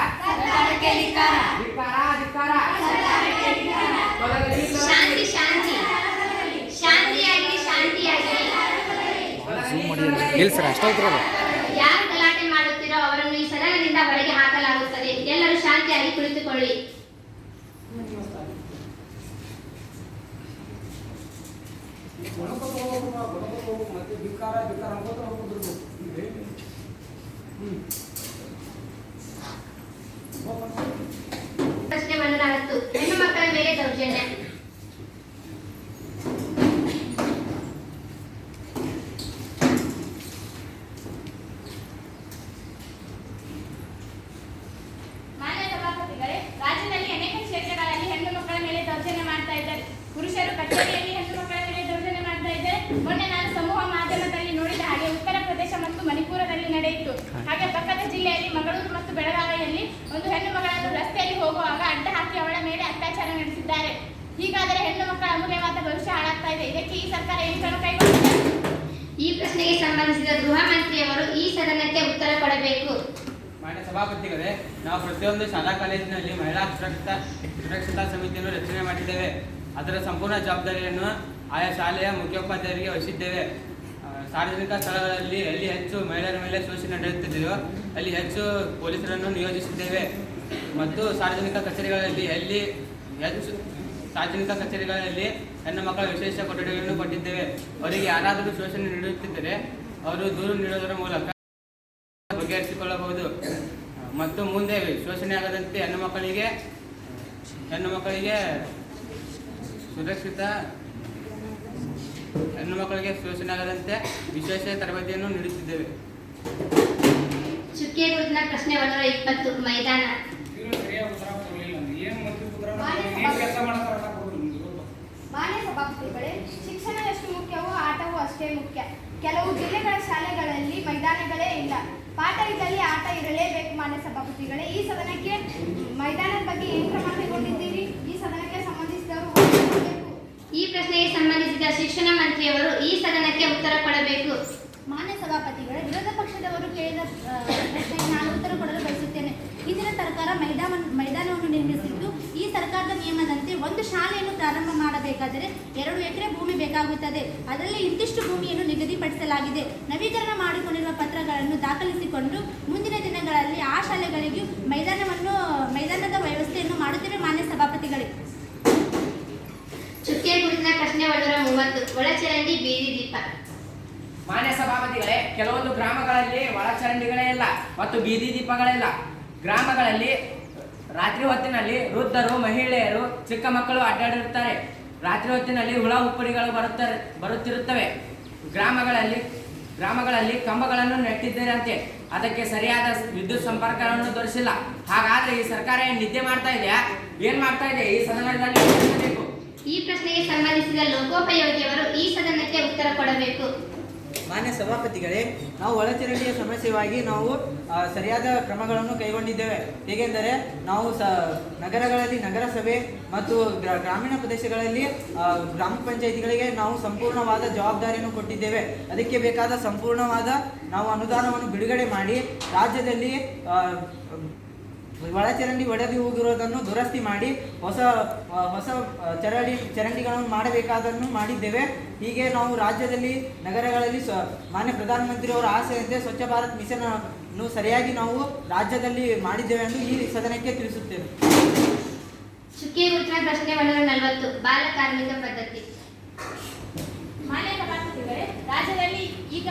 ಧಿಕ್ಕಾರ ಧಿಕ್ಕಾರ ತೊಲಗಲಿ ಶಾಂತಿ ಶಾಂತಿ ಶಾಂತಿಯಾಗಿ ಶಾಂತಿಯಾಗಿ ಯಾರು ಗಲಾಟೆ ಮಾಡುತ್ತೀರೋ ಅವರನ್ನು ಈ ಸದನದಿಂದ ಹೊರಗೆ ಹಾಕಲಾಗುತ್ತದೆ. ಎಲ್ಲರೂ ಶಾಂತಿಯಾಗಿ ಕುಳಿತುಕೊಳ್ಳಿ. ಪ್ರಶ್ನೆ 140 ಹೆಣ್ಣು ಮಕ್ಕಳ ಮೇಲೆ ದೌರ್ಜನ್ಯ. ಮಾನ್ಯ ಸಭಾಪತಿಗಳೇ, ರಾಜ್ಯದಲ್ಲಿ ಅನೇಕ ಕ್ಷೇತ್ರಗಳಲ್ಲಿ ಹೆಣ್ಣು ಮಕ್ಕಳ ಮೇಲೆ ದೌರ್ಜನ್ಯ ಮಾಡ್ತಾ ಇದ್ದಾರೆ. ಪುರುಷರು ಕಚೇರಿಯಲ್ಲಿ ಹೆಣ್ಣು ಮಕ್ಕಳ ಮೇಲೆ ದೌರ್ಜನ್ಯ ಮಾಡ್ತಾ ಇದ್ದಾರೆ. ಮೊನ್ನೆ ನಾನು ಸಮೂಹ ಮಾಧ್ಯಮದಲ್ಲಿ ನೋಡಿದ ಹಾಗೆ ಉತ್ತರ ಪ್ರದೇಶ ಮತ್ತು ಮಣಿಪುರದಲ್ಲಿ ನಡೆಯಿತು. ಹಾಗೆ ಪಕ್ಕದ ಜಿಲ್ಲೆಯಲ್ಲಿ ಮಂಗಳೂರು ಮತ್ತು ಬೆಳಗಾವಿಯಲ್ಲಿ ಒಂದು ಹೆಣ್ಣು ಮಗಳನ್ನು ರಸ್ತೆಯಲ್ಲಿ ಹೋಗುವಾಗ ಅಡ್ಡ ಹಾಕಿ ಅವಳ ಮೇಲೆ ಅತ್ಯಾಚಾರ ನಡೆಸಿದ್ದಾರೆ. ಹೀಗಾದರೆ ಹೆಣ್ಣು ಮಕ್ಕಳ ಅಮೂಲ್ಯವಾದ ಭವಿಷ್ಯ ಹಾಳಾಗ್ತಾ ಇದೆ. ಇದಕ್ಕೆ ಈ ಸರ್ಕಾರ ಏನು ಕ್ರಮ ಕೈಗೊಂಡಿದೆ? ಈ ಪ್ರಶ್ನೆಗೆ ಸಂಬಂಧಿಸಿದ ಗೃಹ ಮಂತ್ರಿಯವರು ಈ ಸದನಕ್ಕೆ ಉತ್ತರ ಕೊಡಬೇಕು. ಮಾನ್ಯ ಸಭಾಪತಿಗಳೇ, ನಾವು ಪ್ರತಿಯೊಂದು ಶಾಲಾ ಕಾಲೇಜಿನಲ್ಲಿ ಮಹಿಳಾ ಸುರಕ್ಷತಾ ಸಮಿತಿಯನ್ನು ರಚನೆ ಮಾಡಿದ್ದೇವೆ. ಅದರ ಸಂಪೂರ್ಣ ಜವಾಬ್ದಾರಿಯನ್ನು ಆಯಾ ಶಾಲೆಯ ಮುಖ್ಯೋಪಾಧ್ಯಾಯರಿಗೆ ವಹಿಸಿದ್ದೇವೆ. ಸಾರ್ವಜನಿಕ ಸ್ಥಳಗಳಲ್ಲಿ ಎಲ್ಲಿ ಹೆಚ್ಚು ಮಹಿಳೆಯರ ಮೇಲೆ ಶೋಷಣೆ ನಡೆಯುತ್ತಿದೆಯೋ ಅಲ್ಲಿ ಹೆಚ್ಚು ಪೊಲೀಸರನ್ನು ನಿಯೋಜಿಸಿದ್ದೇವೆ. ಮತ್ತು ಸಾರ್ವಜನಿಕ ಕಚೇರಿಗಳಲ್ಲಿ ಹೆಣ್ಣು ಮಕ್ಕಳ ವಿಶೇಷ ಕೊಠಡಿಗಳನ್ನು ಕೊಟ್ಟಿದ್ದೇವೆ. ಅವರಿಗೆ ಯಾರಾದರೂ ಶೋಷಣೆ ನೀಡುತ್ತಿದ್ದರೆ ಅವರು ದೂರು ನೀಡುವುದರ ಮೂಲಕ ಬಗೆಹರಿಸಿಕೊಳ್ಳಬಹುದು. ಮತ್ತು ಮುಂದೆ ಶೋಷಣೆ ಆಗದಂತೆ ಹೆಣ್ಣು ಮಕ್ಕಳಿಗೆ ಶೋಷಣೆ ಆಗದಂತೆ ವಿಶೇಷ ತರಬೇತಿಯನ್ನು ನೀಡುತ್ತಿದ್ದೇವೆ. ಚುಕ್ಕೆ ಗುರುತಿನ ಪ್ರಶ್ನೆ 120 ಮೈದಾನ. ಮಾನ್ಯ ಸಭಾಪತಿಗಳೇ, ಶಿಕ್ಷಣ ಎಷ್ಟು ಮುಖ್ಯವೋ ಆಟವೂ ಅಷ್ಟೇ ಮುಖ್ಯ. ಕೆಲವು ಜಿಲ್ಲೆಗಳ ಶಾಲೆಗಳಲ್ಲಿ ಮೈದಾನಗಳೇ ಇಲ್ಲ. ಪಾಠ ಇದ್ದಲ್ಲಿ ಆಟ ಇರಲೇಬೇಕು. ಮಾನ್ಯ ಸಭಾಪತಿಗಳೇ, ಈ ಸದನಕ್ಕೆ ಮೈದಾನದ ಬಗ್ಗೆ ಏನು ಕ್ರಮ ಕೈಗೊಂಡಿದ್ದೀರಿ? ಈ ಸದನಕ್ಕೆ ಸಂಬಂಧಿಸಿದವರು ಈ ಪ್ರಶ್ನೆಗೆ ಸಂಬಂಧಿಸಿದ ಶಿಕ್ಷಣ ಮಂತ್ರಿಯವರು ಈ ಸದನಕ್ಕೆ ಉತ್ತರ ಕೊಡಬೇಕು. ಮಾನ್ಯ ಸಭಾಪತಿಗಳೇ, ವಿರೋಧ ಪಕ್ಷದವರು ಕೇಳಿದ ಪ್ರಶ್ನೆಗೆ ನಾನು ಉತ್ತರ ಕೊಡಲು ಬಯಸುತ್ತೇನೆ. ಹಿಂದಿನ ಸರ್ಕಾರ ಮೈದಾನವನ್ನು ನಿರ್ಮಿಸಿದ್ದು, ಈ ಸರ್ಕಾರದ ನಿಯಮದಂತೆ ಒಂದು ಶಾಲೆಯನ್ನು ಪ್ರಾರಂಭ ಮಾಡಬೇಕಾದರೆ 2 ಎಕರೆ ಭೂಮಿ ಬೇಕಾಗುತ್ತದೆ. ಅದರಲ್ಲಿ ಇಂತಿಷ್ಟು ಭೂಮಿಯನ್ನು ನಿಗದಿಪಡಿಸಲಾಗಿದೆ. ನವೀಕರಣ ಮಾಡಿಕೊಂಡಿರುವ ಪತ್ರಗಳನ್ನು ದಾಖಲಿಸಿಕೊಂಡು ಮುಂದಿನ ದಿನಗಳಲ್ಲಿ ಆ ಶಾಲೆಗಳಿಗೂ ಮೈದಾನದ ವ್ಯವಸ್ಥೆಯನ್ನು ಮಾಡುತ್ತೇವೆ. ಮಾನ್ಯ ಸಭಾಪತಿಗಳೇ, ಚುಕ್ಕೆ ಗುರುತಿನ ಪ್ರಶ್ನೆ 130 ಒಳಚರಂಡಿ ಬೀದಿ ದೀಪ. ಮಾನ್ಯ ಸಭಾಪತಿಗಳೇ, ಕೆಲವೊಂದು ಗ್ರಾಮಗಳಲ್ಲಿ ಒಳಚರಂಡಿಗಳೇ ಇಲ್ಲ ಮತ್ತು ಬೀದಿ ದೀಪಗಳಿಲ್ಲ. ಗ್ರಾಮಗಳಲ್ಲಿ ರಾತ್ರಿ ಹೊತ್ತಿನಲ್ಲಿ ವೃದ್ಧರು, ಮಹಿಳೆಯರು, ಚಿಕ್ಕ ಮಕ್ಕಳು ಅಡ್ಡಾಡಿರುತ್ತಾರೆ. ರಾತ್ರಿ ಹೊತ್ತಿನಲ್ಲಿ ಹುಳ ಹುಪ್ಪಡಿಗಳು ಬರುತ್ತಿರುತ್ತವೆ. ಗ್ರಾಮಗಳಲ್ಲಿ ಕಂಬಗಳನ್ನು ನೆಟ್ಟಿದ್ದರಂತೆ, ಅದಕ್ಕೆ ಸರಿಯಾದ ವಿದ್ಯುತ್ ಸಂಪರ್ಕವನ್ನು ದೊರೆಸಿಲ್ಲ. ಹಾಗಾದ್ರೆ ಈ ಸರ್ಕಾರ ನಿದ್ದೆ ಮಾಡ್ತಾ ಇದೆಯಾ? ಏನ್ ಮಾಡ್ತಾ ಇದೆ? ಈ ಸದನದಲ್ಲಿ ಬೇಕು. ಈ ಪ್ರಶ್ನೆಗೆ ಸಂಬಂಧಿಸಿದ ಲೋಕೋಪಯೋಗಿಯವರು ಈ ಸದನಕ್ಕೆ ಉತ್ತರ ಕೊಡಬೇಕು. ಮಾನ್ಯ ಸಭಾಪತಿಗಳೇ, ನಾವು ಒಳಚರಂಡಿಯ ಸಮಸ್ಯೆಗಾಗಿ ನಾವು ಸರಿಯಾದ ಕ್ರಮಗಳನ್ನು ಕೈಗೊಂಡಿದ್ದೇವೆ. ಹೇಗೆಂದರೆ ನಾವು ನಗರಗಳಲ್ಲಿ ನಗರಸಭೆ ಮತ್ತು ಗ್ರಾಮೀಣ ಪ್ರದೇಶಗಳಲ್ಲಿ ಗ್ರಾಮ ಪಂಚಾಯಿತಿಗಳಿಗೆ ನಾವು ಸಂಪೂರ್ಣವಾದ ಜವಾಬ್ದಾರಿಯನ್ನು ಕೊಟ್ಟಿದ್ದೇವೆ. ಅದಕ್ಕೆ ಬೇಕಾದ ಸಂಪೂರ್ಣವಾದ ನಾವು ಅನುದಾನವನ್ನು ಬಿಡುಗಡೆ ಮಾಡಿ ರಾಜ್ಯದಲ್ಲಿ ಒಳಚರಂಡಿ ಒಡೆದು ಹೋಗಿರೋದನ್ನು ದುರಸ್ತಿ ಮಾಡಿ ಹೊಸ ಚರಂಡಿಗಳನ್ನು ಮಾಡಬೇಕಾದನ್ನು ಮಾಡಿದ್ದೇವೆ. ಹೀಗೆ ನಾವು ರಾಜ್ಯದಲ್ಲಿ ನಗರಗಳಲ್ಲಿ ಮಾನ್ಯ ಪ್ರಧಾನಮಂತ್ರಿಯವರ ಆಸೆಯಂತೆ ಸ್ವಚ್ಛ ಭಾರತ್ ಮಿಷನ್ ಅನ್ನು ಸರಿಯಾಗಿ ನಾವು ರಾಜ್ಯದಲ್ಲಿ ಮಾಡಿದ್ದೇವೆ ಎಂದು ಈ ಸದನಕ್ಕೆ ತಿಳಿಸುತ್ತೇವೆ. ಚುಕ್ಕೆ ಗುರುತಿನ ಪ್ರಶ್ನೆ 140 ಬಾಲ ಕಾರ್ಮಿಕ ಪದ್ಧತಿ. ಮಾನ್ಯ ಸಭಾಪತಿಗಳೇ, ರಾಜ್ಯದಲ್ಲಿ ಈಗ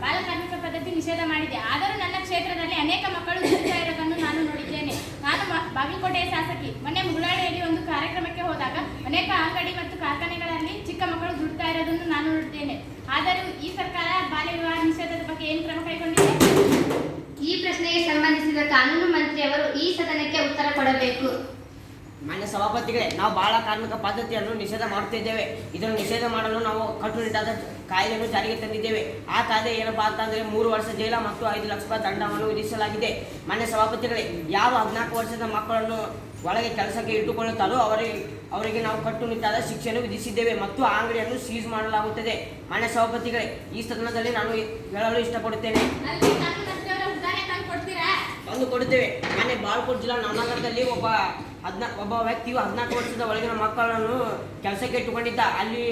ಬಾಲ ಕಾರ್ಮಿಕ ಪದ್ಧತಿ ನಿಷೇಧ ಮಾಡಿದೆ. ಆದರೂ ನನ್ನ ಕ್ಷೇತ್ರದಲ್ಲಿ ಅನೇಕ ಮಕ್ಕಳು ದುಡಿತಾ ಇರೋದನ್ನು ನಾನು ನೋಡಿದ್ದೇನೆ. ನಾನು ಬಾಗಲಕೋಟೆಯ ಶಾಸಕಿ. ಮೊನ್ನೆ ಮುಗಳಾಳಿಯಲ್ಲಿ ಒಂದು ಕಾರ್ಯಕ್ರಮಕ್ಕೆ ಹೋದಾಗ ಅನೇಕ ಅಂಗಡಿ ಮತ್ತು ಕಾರ್ಖಾನೆಗಳಲ್ಲಿ ಚಿಕ್ಕ ಮಕ್ಕಳು ದುಡ್ತಾ ಇರೋದನ್ನು ನಾನು ನೋಡುತ್ತೇನೆ. ಆದರೂ ಈ ಸರ್ಕಾರ ಬಾಲ್ಯ ವಿವಾಹ ನಿಷೇಧದ ಬಗ್ಗೆ ಏನು ಕ್ರಮ ಕೈಗೊಂಡಿದೆ? ಈ ಪ್ರಶ್ನೆಗೆ ಸಂಬಂಧಿಸಿದ ಕಾನೂನು ಮಂತ್ರಿಯವರು ಈ ಸದನಕ್ಕೆ ಉತ್ತರ ಕೊಡಬೇಕು. ಮಾನ್ಯ ಸಭಾಪತಿಗಳೇ, ನಾವು ಬಾಳ ಕಾರ್ಮಿಕ ಪದ್ಧತಿಯನ್ನು ನಿಷೇಧ ಮಾಡುತ್ತಿದ್ದೇವೆ. ಇದನ್ನು ನಿಷೇಧ ಮಾಡಲು ನಾವು ಕಟ್ಟುನಿಟ್ಟಾದ ಕಾಯ್ದೆಯನ್ನು ಜಾರಿಗೆ ತಂದಿದ್ದೇವೆ. ಆ ಕಾಯ್ದೆ ಏನಪ್ಪಾ ಅಂತಂದ್ರೆ 3 ವರ್ಷ ಜೈಲ ಮತ್ತು 5 ಲಕ್ಷ ರೂಪಾಯಿ ದಂಡವನ್ನು ವಿಧಿಸಲಾಗಿದೆ. ಮಾನ್ಯ ಸಭಾಪತಿಗಳೇ, ಯಾವ 14 ವರ್ಷದ ಮಕ್ಕಳನ್ನು ಒಳಗೆ ಕೆಲಸಕ್ಕೆ ಇಟ್ಟುಕೊಳ್ಳುತ್ತಾರೋ ಅವರಿಗೆ ನಾವು ಕಟ್ಟುನಿಟ್ಟಾದ ಶಿಕ್ಷೆಯನ್ನು ವಿಧಿಸಿದ್ದೇವೆ ಮತ್ತು ಆ ಅಂಗಡಿಯನ್ನು ಸೀಸ್ ಮಾಡಲಾಗುತ್ತದೆ. ಮಾನ್ಯ ಸಭಾಪತಿಗಳೇ, ಈ ಸದನದಲ್ಲಿ ನಾನು ಹೇಳಲು ಇಷ್ಟಪಡುತ್ತೇನೆ. ತಂದು ಕೊಡುತ್ತೇವೆ. ಮಾನ್ಯ ಬಾಗಲಕೋಟೆ ಜಿಲ್ಲಾ ನವನಗರದಲ್ಲಿ ಒಬ್ಬ ವ್ಯಕ್ತಿಯು 14 ವರ್ಷದ ಒಳಗಿನ ಮಕ್ಕಳನ್ನು ಕೆಲಸಕ್ಕೆ ಇಟ್ಟುಕೊಂಡಿದ್ದ. ಅಲ್ಲಿ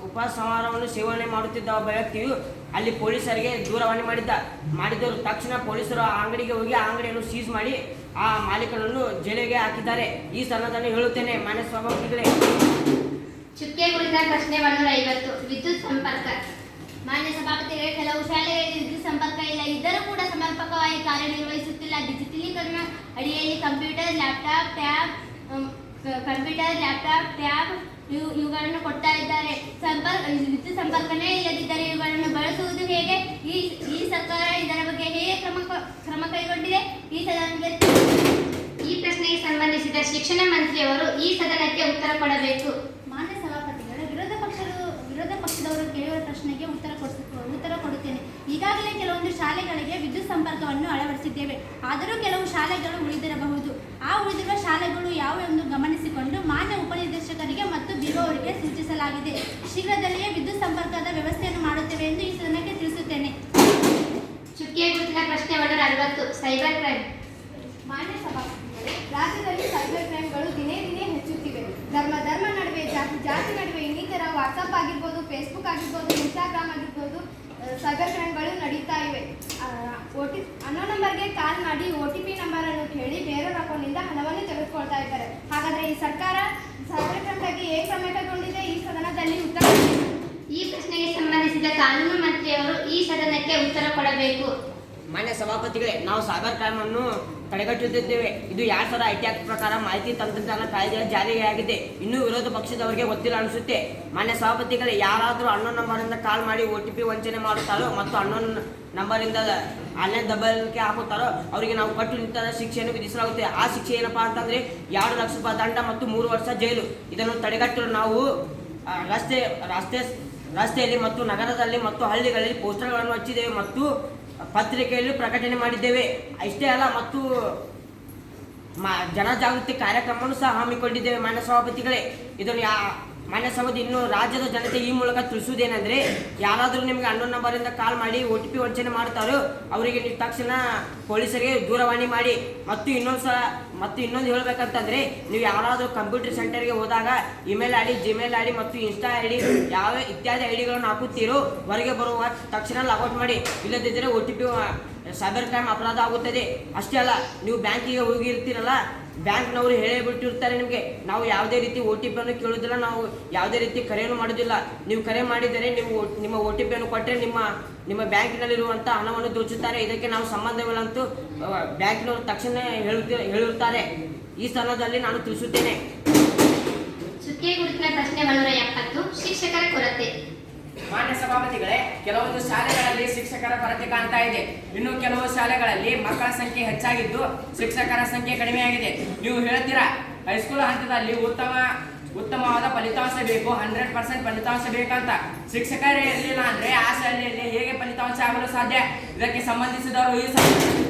ಉಪಸಂಹಾರವನ್ನು ಸೇವನೆ ಮಾಡುತ್ತಿದ್ದ ಒಬ್ಬ ವ್ಯಕ್ತಿಯು ಅಲ್ಲಿ ಪೊಲೀಸರಿಗೆ ದೂರವಾಣಿ ಮಾಡಿದ್ದರು. ತಕ್ಷಣ ಪೊಲೀಸರು ಆ ಅಂಗಡಿಗೆ ಹೋಗಿ ಆ ಅಂಗಡಿಯನ್ನು ಸೀಸ್ ಮಾಡಿ ಆ ಮಾಲೀಕನನ್ನು ಜೈಲಿಗೆ ಹಾಕಿದ್ದಾರೆ. ಈ ಸದನದಲ್ಲಿ ಹೇಳುತ್ತೇನೆ. ಮಾನ್ಯ ಸಭಾಪತಿಗಳೇ, ಚುಕ್ಕೆ ಕುರಿತ ಪ್ರಶ್ನೆ 150 ವಿದ್ಯುತ್ ಸಂಪರ್ಕ. ಮಾನ್ಯ ಸಭಾಪತಿಗಳೇ, ಕೆಲವು ಶಾಲೆಗಳಲ್ಲಿ ವಿದ್ಯುತ್ ಸಂಪರ್ಕ ಇಲ್ಲ, ಇದ್ದರೂ ಕೂಡ ಸಮರ್ಪಕವಾಗಿ ಕಾರ್ಯನಿರ್ವಹಿಸುತ್ತಿಲ್ಲ. ಡಿಜಿಟಲೀಕರಣ ಅಡಿಯಲ್ಲಿ ಕಂಪ್ಯೂಟರ್, ಲ್ಯಾಪ್ಟಾಪ್, ಟ್ಯಾಬ್ ಇವುಗಳನ್ನು ಕೊಡ್ತಾ ಇದ್ದಾರೆ. ವಿದ್ಯುತ್ ಸಂಪರ್ಕನೇ ಇಲ್ಲದಿದ್ದರೆ ಇವುಗಳನ್ನು ಬಳಸುವುದು ಹೇಗೆ? ಈ ಸರ್ಕಾರ ಇದರ ಬಗ್ಗೆ ಹೇಗೆ ಕ್ರಮ ಕೈಗೊಂಡಿದೆ? ಈ ಸದನಕ್ಕೆ ಈ ಪ್ರಶ್ನೆಗೆ ಸಂಬಂಧಿಸಿದ ಶಿಕ್ಷಣ ಮಂತ್ರಿಯವರು ಈ ಸದನಕ್ಕೆ ಉತ್ತರ ಕೊಡಬೇಕು. ಮಾನ್ಯ ಸಭಾಪತಿಗಳು, ವಿರೋಧ ಪಕ್ಷದವರು ಕೇಳುವ ಪ್ರಶ್ನೆಗೆ ಉತ್ತರ ಕೊಡುತ್ತೇನೆ. ಈಗಾಗಲೇ ಕೆಲವೊಂದು ಶಾಲೆಗಳಿಗೆ ವಿದ್ಯುತ್ ಸಂಪರ್ಕವನ್ನು ಅಳವಡಿಸಿದ್ದೇವೆ. ಆದರೂ ಕೆಲವು ಶಾಲೆಗಳು ಉಳಿದಿರಬಹುದು. ಆ ಉಳಿದಿರುವ ಶಾಲೆಗಳು ಯಾವುವೆಂದು ಗಮನಿಸಿಕೊಂಡು ಮಾನ್ಯ ಉಪನಿರ್ದೇಶಕರಿಗೆ ಮತ್ತು ಬಿಒ ಅವರಿಗೆ ಸೂಚಿಸಲಾಗಿದೆ. ಶೀಘ್ರದಲ್ಲಿಯೇ ವಿದ್ಯುತ್ ಸಂಪರ್ಕದ ವ್ಯವಸ್ಥೆಯನ್ನು ಮಾಡುತ್ತೇವೆ ಎಂದು ಈ ಸದನಕ್ಕೆ ತಿಳಿಸುತ್ತೇನೆ. ಚುಕ್ಕೆ ಕುರಿತ ಪ್ರಶ್ನೆ 160 ಸೈಬರ್ ಕ್ರೈಮ್. ಮಾನ್ಯ ಸಭಾಪತಿಗಳೇ, ರಾಜ್ಯದಲ್ಲಿ ಸೈಬರ್ ಕ್ರೈಮ್ಗಳು ದಿನೇ ಹೆಚ್ಚುತ್ತಿವೆ. ಧರ್ಮ ನಡುವೆ, ಜಾತಿ ನಡುವೆ, ಇನ್ನಿತರ ವಾಟ್ಸಪ್ ಆಗಿರ್ಬೋದು, ಫೇಸ್ಬುಕ್ ಆಗಿರ್ಬೋದು, ಇನ್ಸ್ಟಾಗ್ರಾಮ್ ಆಗಿರ್ಬೋದು, ಸೈಬರ್ ಕ್ರೈಮ್ಗಳು ನಡೀತಾ ಇವೆ. ಅನ್ನೋ ನಂಬರ್ಗೆ ಕಾಲ್ ಮಾಡಿ OTP ನಂಬರನ್ನು ಕೇಳಿ ಬೇರೆಯವರ ಅಕೌಂಟಿಂದ ಹಣವನ್ನು ತೆಗೆದುಕೊಳ್ತಾ ಇದ್ದಾರೆ. ಹಾಗಾದರೆ ಈ ಸರ್ಕಾರ ಸೈಬರ್ ಕ್ರೈಮ್ ಬಗ್ಗೆ ಹೇಗೆ ಕ್ರಮ ಕೈಗೊಂಡಿದೆ? ಈ ಸದನದಲ್ಲಿ ಉತ್ತರ. ಈ ಪ್ರಶ್ನೆಗೆ ಸಂಬಂಧಿಸಿದ ಕಾನೂನು ಮಂತ್ರಿಯವರು ಈ ಸದನಕ್ಕೆ ಉತ್ತರ ಕೊಡಬೇಕು. ಮಾನ್ಯ ಸಭಾಪತಿಗಳೇ, ನಾವು ಸೈಬರ್ ಕ್ರೈಮ್ ಅನ್ನು ತಡೆಗಟ್ಟುತ್ತಿದ್ದೇವೆ. ಇದು 2000 IT ಆಕ್ಟ್ ಪ್ರಕಾರ ಮಾಹಿತಿ ತಂತ್ರಜ್ಞಾನ ಕಾಯ್ದೆ ಜಾರಿಯಾಗಿದೆ. ಇನ್ನೂ ವಿರೋಧ ಪಕ್ಷದವರಿಗೆ ಗೊತ್ತಿಲ್ಲ ಅನಿಸುತ್ತೆ. ಮಾನ್ಯ ಸಭಾಪತಿಗಳೇ, ಯಾರಾದರೂ ಅನ್ನೋನ್ ನಂಬರಿಂದ ಕಾಲ್ ಮಾಡಿ OTP ವಂಚನೆ ಮಾಡುತ್ತಾರೋ ಮತ್ತು ಅನ್ನೋನ್ ನಂಬರಿಂದ ಆನ್ಲೈನ್ ದಬ್ಬಾಳಿಕೆ ಹಾಕುತ್ತಾರೋ ಅವರಿಗೆ ನಾವು ಕಟ್ಟುನಿಟ್ಟಾದ ಶಿಕ್ಷೆಯನ್ನು ವಿಧಿಸಲಾಗುತ್ತೆ. ಆ ಶಿಕ್ಷೆ ಏನಪ್ಪಾ ಅಂತಂದ್ರೆ 2 ಲಕ್ಷ ರೂಪಾಯಿ ದಂಡ ಮತ್ತು 3 ವರ್ಷ ಜೈಲು. ಇದನ್ನು ತಡೆಗಟ್ಟಲು ನಾವು ರಸ್ತೆಯಲ್ಲಿ ಮತ್ತು ನಗರದಲ್ಲಿ ಮತ್ತು ಹಳ್ಳಿಗಳಲ್ಲಿ ಪೋಸ್ಟರ್ಗಳನ್ನು ಹಚ್ಚಿದ್ದೇವೆ ಮತ್ತು ಪತ್ರಿಕೆಯಲ್ಲಿ ಪ್ರಕಟಣೆ ಮಾಡಿದ್ದೇವೆ. ಇಷ್ಟೇ ಅಲ್ಲ, ಮತ್ತು ಜನಜಾಗೃತಿ ಕಾರ್ಯಕ್ರಮವನ್ನು ಸಹ ಹಮ್ಮಿಕೊಂಡಿದ್ದೇವೆ. ಮಾನ್ಯ ಸಭಾಪತಿಗಳೇ, ಇದನ್ನು ಮಾನ್ಯ ಸಭಾಪತಿ, ಇನ್ನು ರಾಜ್ಯದ ಜನತೆ ಈ ಮೂಲಕ ತಿಳಿಸುವುದೇನೆಂದರೆ, ಯಾರಾದರೂ ನಿಮಗೆ ಅನ್ನೋನ್ ನಂಬರಿಂದ ಕಾಲ್ ಮಾಡಿ OTP ವಂಚನೆ ಮಾಡುತ್ತಾರೋ ಅವರಿಗೆ ನೀವು ತಕ್ಷಣ ಪೊಲೀಸರಿಗೆ ದೂರವಾಣಿ ಮಾಡಿ. ಮತ್ತು ಇನ್ನೊಂದು ಹೇಳಬೇಕಂತಂದ್ರೆ, ನೀವು ಯಾರಾದರೂ ಕಂಪ್ಯೂಟರ್ ಸೆಂಟರ್ಗೆ ಹೋದಾಗ ಇಮೇಲ್ ID, ಜಿಮೇಲ್ ID ಮತ್ತು ಇನ್ಸ್ಟಾ ID ಯಾವ ಇತ್ಯಾದಿ ಐಡಿಗಳನ್ನು ಹಾಕುತ್ತೀರೋ ಹೊರಗೆ ಬರುವ ತಕ್ಷಣ ಲಾಗೌಟ್ ಮಾಡಿ. ಇಲ್ಲದಿದ್ದರೆ OTP ಸೈಬರ್ ಕ್ರೈಮ್ ಅಪರಾಧ ಆಗುತ್ತದೆ. ಅಷ್ಟೇ ಅಲ್ಲ, ನೀವು ಬ್ಯಾಂಕಿಗೆ ಹೋಗಿರ್ತೀರಲ್ಲ, ಬ್ಯಾಂಕ್ನವರು ಹೇಳಿಬಿಟ್ಟಿರ್ತಾರೆ ನಿಮಗೆ, ನಾವು ಯಾವುದೇ ರೀತಿ OTP ಅನ್ನು ಕೇಳುವುದಿಲ್ಲ, ನಾವು ಯಾವುದೇ ರೀತಿ ಕರೆಯನ್ನು ಮಾಡುವುದಿಲ್ಲ. ನೀವು ಕರೆ ಮಾಡಿದರೆ ನಿಮ್ಮ OTP ಅನ್ನು ಕೊಟ್ಟರೆ ನಿಮ್ಮ ಬ್ಯಾಂಕಿನಲ್ಲಿರುವಂಥ ಹಣವನ್ನು ದೋಚುತ್ತಾರೆ. ಇದಕ್ಕೆ ನಾವು ಸಂಬಂಧವಿಲ್ಲ ಅಂತೂ ಬ್ಯಾಂಕಿನವರು ತಕ್ಷಣ ಹೇಳಿರುತ್ತಾರೆ. ಈ ಸ್ಥಳದಲ್ಲಿ ನಾನು ತಿಳಿಸುತ್ತೇನೆ. ಚುಕ್ಕೆ ಕುರಿತ ಪ್ರಶ್ನೆ 170 ಶಿಕ್ಷಕರ ಕೊರತೆ. ಮಾನ್ಯ ಸಭಾಪತಿಗಳೇ, ಕೆಲವೊಂದು ಶಾಲೆಗಳಲ್ಲಿ ಶಿಕ್ಷಕರ ಕೊರತೆ ಕಾಣ್ತಾ ಇದೆ. ಇನ್ನು ಕೆಲವು ಶಾಲೆಗಳಲ್ಲಿ ಮಕ್ಕಳ ಸಂಖ್ಯೆ ಹೆಚ್ಚಾಗಿದ್ದು ಶಿಕ್ಷಕರ ಸಂಖ್ಯೆ ಕಡಿಮೆಯಾಗಿದೆ. ನೀವು ಹೇಳ್ತೀರಾ, ಹೈಸ್ಕೂಲ್ ಹಂತದಲ್ಲಿ ಉತ್ತಮವಾದ ಫಲಿತಾಂಶ ಬೇಕು, 100% ಫಲಿತಾಂಶ ಬೇಕಂತ. ಶಿಕ್ಷಕರೇ ಇರಲಿಲ್ಲ ಅಂದ್ರೆ ಆ ಶಾಲೆಯಲ್ಲಿ ಹೇಗೆ ಫಲಿತಾಂಶ ಆಗಲು ಸಾಧ್ಯ? ಇದಕ್ಕೆ ಸಂಬಂಧಿಸಿದವರು ಈ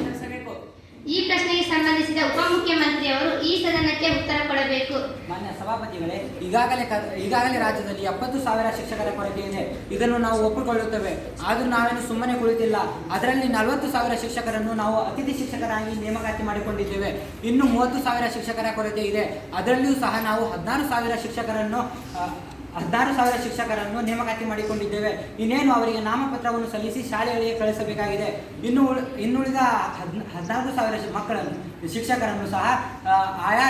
ತಿಳಿಸಬೇಕು. ಈ ಪ್ರಶ್ನೆಗೆ ಸಂಬಂಧಿಸಿದ ಉಪಮುಖ್ಯಮಂತ್ರಿಯವರು ಈ ಸದನಕ್ಕೆ ಉತ್ತರ ಕೊಡಬೇಕು. ಮಾನ್ಯ ಸಭಾಪತಿಗಳೇ, ಈಗಾಗಲೇ ರಾಜ್ಯದಲ್ಲಿ 70,000 ಶಿಕ್ಷಕರ ಕೊರತೆ ಇದೆ. ಇದನ್ನು ನಾವು ಒಪ್ಪಿಕೊಳ್ಳುತ್ತೇವೆ. ಆದರೂ ನಾವೇನು ಸುಮ್ಮನೆ ಕುಳಿತಿಲ್ಲ. ಅದರಲ್ಲಿ 40,000 ಶಿಕ್ಷಕರನ್ನು ನಾವು ಅತಿಥಿ ಶಿಕ್ಷಕರಾಗಿ ನೇಮಕಾತಿ ಮಾಡಿಕೊಂಡಿದ್ದೇವೆ. ಇನ್ನು 30,000 ಶಿಕ್ಷಕರ ಕೊರತೆ ಇದೆ. ಅದರಲ್ಲಿಯೂ ಸಹ ನಾವು 16,000 ಶಿಕ್ಷಕರನ್ನು ನೇಮಕಾತಿ ಮಾಡಿಕೊಂಡಿದ್ದೇವೆ. ಇನ್ನೇನು ಅವರಿಗೆ ನಾಮಪತ್ರವನ್ನು ಸಲ್ಲಿಸಿ ಶಾಲೆಗಳಿಗೆ ಕಳಿಸಬೇಕಾಗಿದೆ. ಇನ್ನುಳಿದ 14,000 ಶಿಕ್ಷಕರನ್ನು ಸಹ ಆಯಾ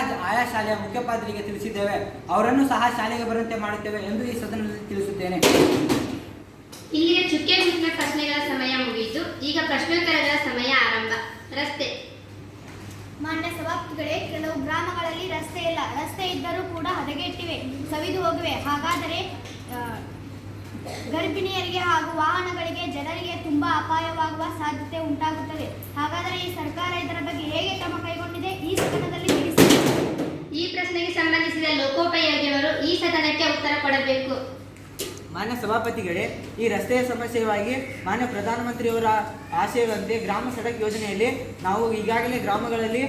ಶಾಲೆಯ ಮುಖ್ಯೋಪಾಧ್ಯಾಯರಿಗೆ ತಿಳಿಸಿದ್ದೇವೆ. ಅವರನ್ನು ಸಹ ಶಾಲೆಗೆ ಬರುವಂತೆ ಮಾಡುತ್ತೇವೆ ಎಂದು ಈ ಸದನದಲ್ಲಿ ತಿಳಿಸುತ್ತೇನೆ. ಇಲ್ಲಿಗೆ ಚುಕ್ಕೆ ಕುರಿತ ಪ್ರಶ್ನೆಗಳ ಸಮಯ ಮುಗಿಯಿತು. ಈಗ ಪ್ರಶ್ನೋತ್ತರಗಳ ಸಮಯ ಆರಂಭ. ರಸ್ತೆ. ಮಾನ್ಯ ಸಭಾಪತಿಗಳು, ಸಭಾಪತಿಗಳೇ, ಕೆಲವು ಗ್ರಾಮಗಳಲ್ಲಿ ರಸ್ತೆ ಇಲ್ಲ. ರಸ್ತೆ ಇದ್ದರೂ ಕೂಡ ಹದಗೆಟ್ಟಿವೆ, ಸವಿದು ಹೋಗಿವೆ. ಹಾಗಾದರೆ ಗರ್ಭಿಣಿಯರಿಗೆ ಹಾಗೂ ವಾಹನಗಳಿಗೆ ಜನರಿಗೆ ತುಂಬಾ ಅಪಾಯವಾಗುವ ಸಾಧ್ಯತೆ ಉಂಟಾಗುತ್ತದೆ. ಹಾಗಾದರೆ ಈ ಸರ್ಕಾರ ಇದರ ಬಗ್ಗೆ ಹೇಗೆ ಕ್ರಮ ಕೈಗೊಂಡಿದೆ? ಈ ಸದನದಲ್ಲಿ ತಿಳಿಸಿ. ಈ ಪ್ರಶ್ನೆಗೆ ಸಂಬಂಧಿಸಿದ ಲೋಕೋಪಯೋಗಿಯವರು ಈ ಸದನಕ್ಕೆ ಉತ್ತರ ಕೊಡಬೇಕು. ಮಾನ್ಯ ಸಭಾಪತಿಗಳೇ, ಈ ರಸ್ತೆಯ ಸಮಸ್ಯೆಯಾಗಿ ಮಾನ್ಯ ಪ್ರಧಾನಮಂತ್ರಿಯವರ ಆಶಯದಂತೆ ಗ್ರಾಮ ಸಡಕ್ ಯೋಜನೆಯಲ್ಲಿ ನಾವು ಈಗಾಗಲೇ ಗ್ರಾಮಗಳಲ್ಲಿ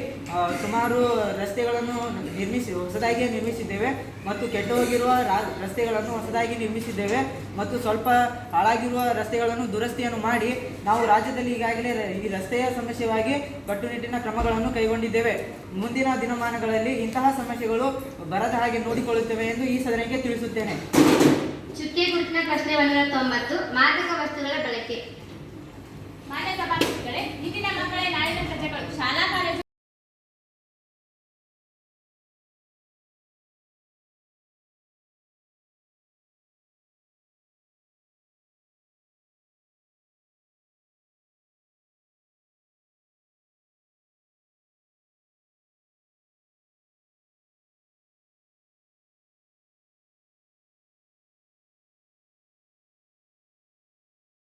ಸುಮಾರು ರಸ್ತೆಗಳನ್ನು ಹೊಸದಾಗಿ ನಿರ್ಮಿಸಿದ್ದೇವೆ ಮತ್ತು ಕೆಟ್ಟು ಹೋಗಿರುವ ರಸ್ತೆಗಳನ್ನು ಹೊಸದಾಗಿ ನಿರ್ಮಿಸಿದ್ದೇವೆ ಮತ್ತು ಸ್ವಲ್ಪ ಹಾಳಾಗಿರುವ ರಸ್ತೆಗಳನ್ನು ದುರಸ್ತಿಯನ್ನು ಮಾಡಿ ನಾವು ರಾಜ್ಯದಲ್ಲಿ ಈಗಾಗಲೇ ಈ ರಸ್ತೆಯ ಸಮಸ್ಯೆಯಾಗಿ ಕಟ್ಟುನಿಟ್ಟಿನ ಕ್ರಮಗಳನ್ನು ಕೈಗೊಂಡಿದ್ದೇವೆ. ಮುಂದಿನ ದಿನಮಾನಗಳಲ್ಲಿ ಇಂತಹ ಸಮಸ್ಯೆಗಳು ಬರದ ಹಾಗೆ ನೋಡಿಕೊಳ್ಳುತ್ತೇವೆ ಎಂದು ಈ ಸದನಕ್ಕೆ ತಿಳಿಸುತ್ತೇನೆ. ಚುಕ್ಕೆ ಗುರುತಿನ ಪ್ರಶ್ನೆ 190 ಮಾದಕ ವಸ್ತುಗಳ ಬಳಕೆ. ಮಾನ್ಯ ಸಭಾಪತಿಗಳೇ, ಇಂದಿನ ಮಕ್ಕಳೇ ನಾಳಿನ ಪ್ರಜೆಗಳು. ಶಾಲಾ ಕಾಲೇಜು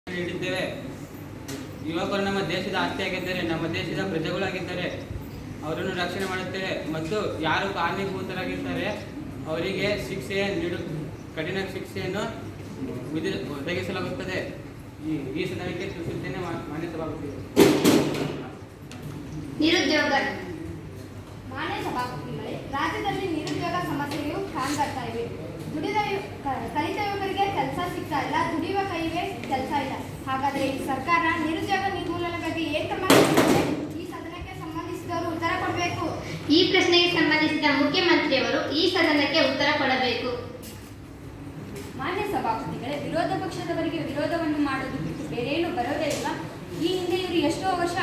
ನೀಡಿದ್ದೇವೆ. ಯುವಕರು ನಮ್ಮ ದೇಶದ ಆಸ್ತಿಯಾಗಿದ್ದಾರೆ, ನಮ್ಮ ದೇಶದ ಪ್ರಜೆಗಳಾಗಿದ್ದಾರೆ. ಅವರನ್ನು ರಕ್ಷಣೆ ಮಾಡುತ್ತೇವೆ ಮತ್ತು ಯಾರು ಕಾರಣೀಭೂತರಾಗಿರ್ತಾರೆ ಅವರಿಗೆ ಕಠಿಣ ಶಿಕ್ಷೆಯನ್ನು ಒದಗಿಸಲಾಗುತ್ತದೆ. ಈ ಸದನಕ್ಕೆ ತಿಳಿಸುತ್ತೇನೆ ಮಾನ್ಯ ಸಭಾಪತಿಗಳು. ನಿರುದ್ಯೋಗ. ಮಾನ್ಯ ಸಭಾಪತಿಗಳೇ, ರಾಜ್ಯದಲ್ಲಿ ನಿರುದ್ಯೋಗ ಸಮಸ್ಯೆಯು ಕಾಣ್ಬರ್ತಾ ಇವೆ. ಕಲಿತ ಯುವಕರಿಗೆ ಕೆಲಸ ಸಿಗ್ತಾ ಇಲ್ಲ, ದುಡಿಯುವ ಕೈಗೆ ಕೆಲಸ ಇಲ್ಲ. ಹಾಗಾದರೆ ಈ ಸರ್ಕಾರ ನಿರುದ್ಯೋಗ ನಿರ್ಮೂಲನೆ ಬಗ್ಗೆ ಏನು ಕ್ರಮ ಕೈಗೊಂಡಿದೆ? ಈ ಸದನಕ್ಕೆ ಸಂಬಂಧಿಸಿದವರು ಉತ್ತರ ಕೊಡಬೇಕು. ಈ ಪ್ರಶ್ನೆಗೆ ಸಂಬಂಧಿಸಿದ ಮುಖ್ಯಮಂತ್ರಿಯವರು ಈ ಸದನಕ್ಕೆ ಉತ್ತರ ಕೊಡಬೇಕು. ಮಾನ್ಯ ಸಭಾಪತಿಗಳೇ, ವಿರೋಧ ಪಕ್ಷದವರಿಗೆ ವಿರೋಧವನ್ನು ಮಾಡೋದು ಬಿಟ್ಟು ಬೇರೇನು ಬರೋದೇ ಇಲ್ಲ. ಈ ಹಿಂದೆ ಇವರು ಎಷ್ಟೋ ವರ್ಷ